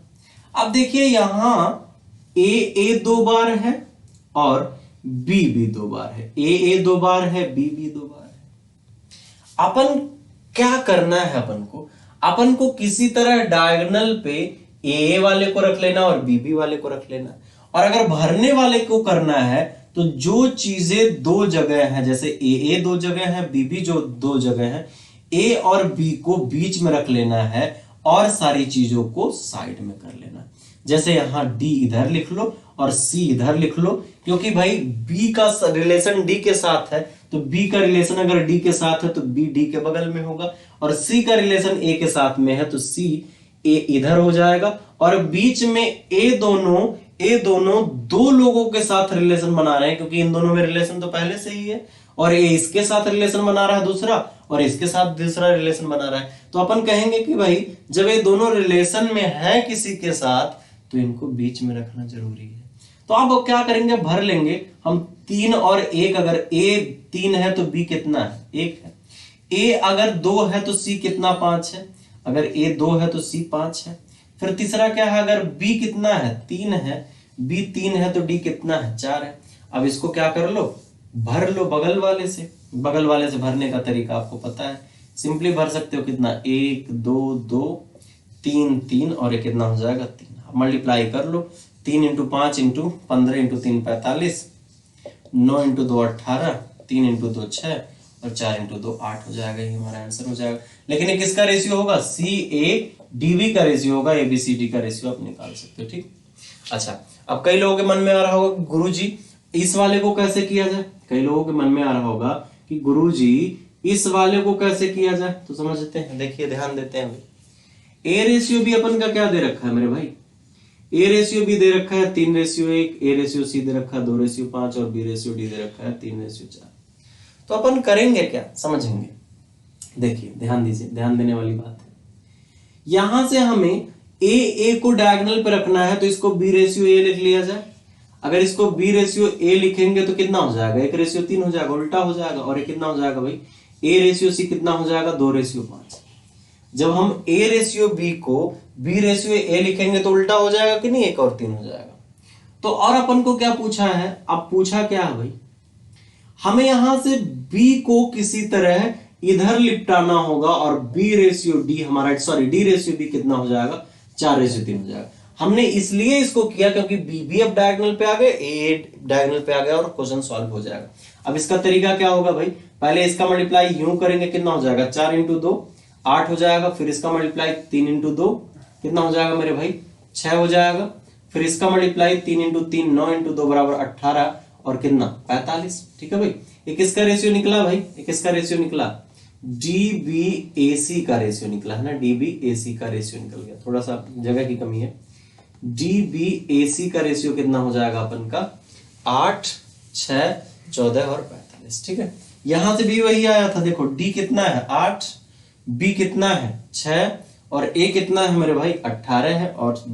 अब देखिए यहां ए 2 बार है और बी 2 बार है, ए 2 बार है, बी 2 बार है। अपन क्या करना है, अपन को किसी तरह डायगोनल पे ए वाले को रख लेना और बी वाले को रख लेना। और अगर भरने वाले को करना है तो जो चीजें 2 जगह हैं, जैसे ए 2 जगह है, बी जो 2 जगह है, ए और बी को बीच में रख लेना है और सारी चीजों को साइड में कर लेना। जैसे यहां डी इधर लिख लो और सी इधर लिख लो, क्योंकि भाई बी का रिलेशन डी के साथ है, तो बी का रिलेशन अगर डी के साथ है तो बी डी के बगल में होगा, और सी का रिलेशन ए के साथ में है तो सी ए इधर हो जाएगा। और बीच में ए दोनों 2 लोगों के साथ रिलेशन बना रहे हैं, क्योंकि इन दोनों में रिलेशन तो पहले से ही है, और ए इसके साथ रिलेशन बना रहा है दूसरा, और इसके साथ दूसरा रिलेशन बना रहा है। तो अपन कहेंगे कि भाई जब ये दोनों रिलेशन में है किसी के साथ तो इनको बीच में रखना जरूरी है। तो अब क्या करेंगे, भर लेंगे हम 3 और 1। अगर ए 3 है तो बी कितना है, 1 है। ए अगर 2 है तो सी कितना, 5 है। अगर ए 2 है तो सी 5 है। फिर तीसरा क्या है, अगर बी कितना है, 3 है, बी 3 है तो डी कितना है, 4 है। अब इसको क्या कर लो, भर लो बगल वाले से। बगल वाले से भरने का तरीका आपको पता है, सिंपली भर सकते हो। कितना, 1 2 2 3 3 और ये कितना हो जाएगा, 3। मल्टीप्लाई कर लो, 3 × 5 × 15 × 3 45, 9 × 2 18, 3 × 2 6 और 4 × 2 8 हो जाएगा। ये हमारा आंसर हो जाएगा। लेकिन ये किसका रेशियो होगा, सी ए डी बी का रेशियो होगा, ए बी सी डी का रेशियो आप निकाल सकते हो। ठीक, अच्छा अब कई लोगों के मन में आ रहा होगा गुरुजी इस वाले को कैसे किया जाए। कई लोगों के मन में आ रहा होगा कि गुरुजी इस वाले को कैसे किया जाए, तो समझते हैं। देखिए ध्यान देते हैं, ए रेशियो भी अपन का क्या दे रखा है मेरे भाई, ए रेशियो भी दे रखा है 3:1, ए रेशियो सी दे रखा है 2:5 और बी रेशियो डी दे रखा है 3:4। तो अपन करेंगे क्या, समझेंगे। देखिए ध्यान दीजिए, ध्यान देने वाली बात है। यहां से हमें ए को डायगोनल पे रखना है तो इसको बी रेशियो ए लिख लिया जाए। अगर इसको बी रेशियो ए लिखेंगे तो कितना हो जाएगा, 1:3 हो जाएगा, उल्टा हो जाएगा। और ये कितना हो जाएगा भाई, ए रेशियो सी कितना हो जाएगा, 2:5। जब हम ए रेशियो बी को बी रेशियो ए लिखेंगे तो उल्टा हो जाएगा कि नहीं, 1 और 3 हो जाएगा। तो और अपन को क्या पूछा है, अब पूछा क्या है भाई, हमें यहां से बी को किसी तरह इधर लिपटाना होगा और बी रेशियो डी हमारा, सॉरी डी रेशियो बी कितना हो जाएगा, 4:3 हो जाएगा। हमने इसलिए इसको किया क्योंकि बी भी अब डायगोनल पे आ गए, ए डायगोनल पे आ गया और क्वेश्चन सॉल्व हो जाएगा। अब इसका तरीका क्या होगा भाई, पहले इसका मल्टीप्लाई यूं करेंगे, कितना हो जाएगा, 4 × 2 8 हो जाएगा। फिर इसका मल्टीप्लाई 3 × 2 कितना हो जाएगा मेरे भाई, 6 हो जाएगा। फिर इसका मल्टीप्लाई 3 × 3 9 × 2 बराबर 18 और कितना, 45। ठीक है भाई, ये किसका रेशियो निकला भाई, ये किसका रेशियो निकला, DBAC का रेशियो निकला है ना, DBAC का रेशियो निकल गया, थोड़ा सा जगह की कमी है। DBAC का रेशियो कितना हो जाएगा अपन का, 8 6 14 और 45। ठीक है, यहां से भी वही आया था, देखो डी कितना है 8, बी कितना है 6 और ए कितना है मेरे भाई 18 है और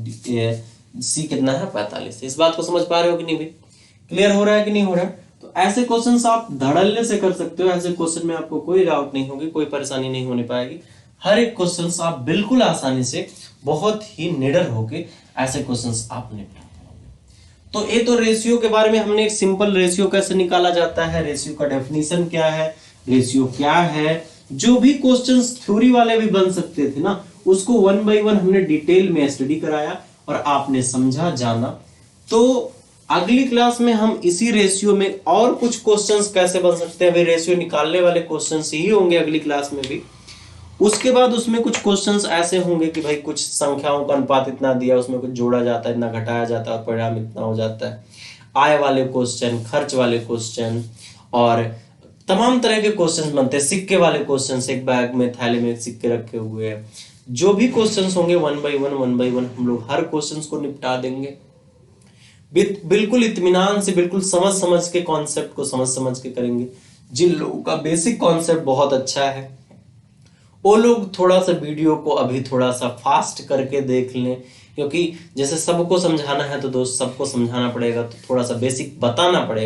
सी कितना है 45। इस बात को समझ पा रहे हो कि नहीं भाई? क्लियर हो रहा है कि नहीं हो रहा है? तो ऐसे क्वेश्चंस आप धड़ल्ले से कर सकते हो, ऐसे क्वेश्चन में आपको कोई डाउट नहीं होगी, कोई परेशानी नहीं होने पाएगी। हर एक क्वेश्चंस आप बिल्कुल आसानी से, बहुत ही निडर होके ऐसे क्वेश्चंस आप निपटा पाओगे। तो ये तो रेशियो के बारे में हमने, एक सिंपल रेशियो कैसे निकाला जाता है, रेशियो का डेफिनेशन क्या है, रेशियो क्या है, जो भी क्वेश्चंस थ्योरी वाले भी बन सकते थे ना, उसको 1 बाय 1 हमने डिटेल में स्टडी कराया और आपने समझा जाना। तो अगली क्लास में हम इसी रेशियो में और कुछ क्वेश्चंस कैसे बन सकते हैं, वे रेशियो निकालने वाले क्वेश्चंस ही होंगे अगली क्लास में भी। उसके बाद उसमें कुछ क्वेश्चंस ऐसे होंगे कि भाई कुछ संख्याओं का अनुपात इतना दिया, उसमें कुछ जोड़ा जाता है, इतना घटाया जाता है और परिणाम इतना हो जाता है। आय वाले क्वेश्चन, खर्च वाले क्वेश्चन और तमाम तरह के क्वेश्चंस बनते हैं। सिक्के वाले क्वेश्चंस, एक बैग में थैले में सिक्के रखे हुए हैं। जो भी क्वेश्चंस होंगे 1 बाय 1 हम लोग हर क्वेश्चंस को निपटा देंगे। बिल्कुल इत्मीनान से, बिल्कुल समझ समझ के, कॉन्सेप्ट को समझ समझ के करेंगे। जिन लोगों का बेसिक कॉन्सेप्ट बहुत अच्छा है वो लोग थोड़ा सा वीडियो को अभी थोड़ा सा फास्ट करके देख लें, क्योंकि जैसे सबको समझाना है तो दोस्त सबको समझाना पड़ेगा, तो थोड़ा सा बेसिक बताना पड़ेगा।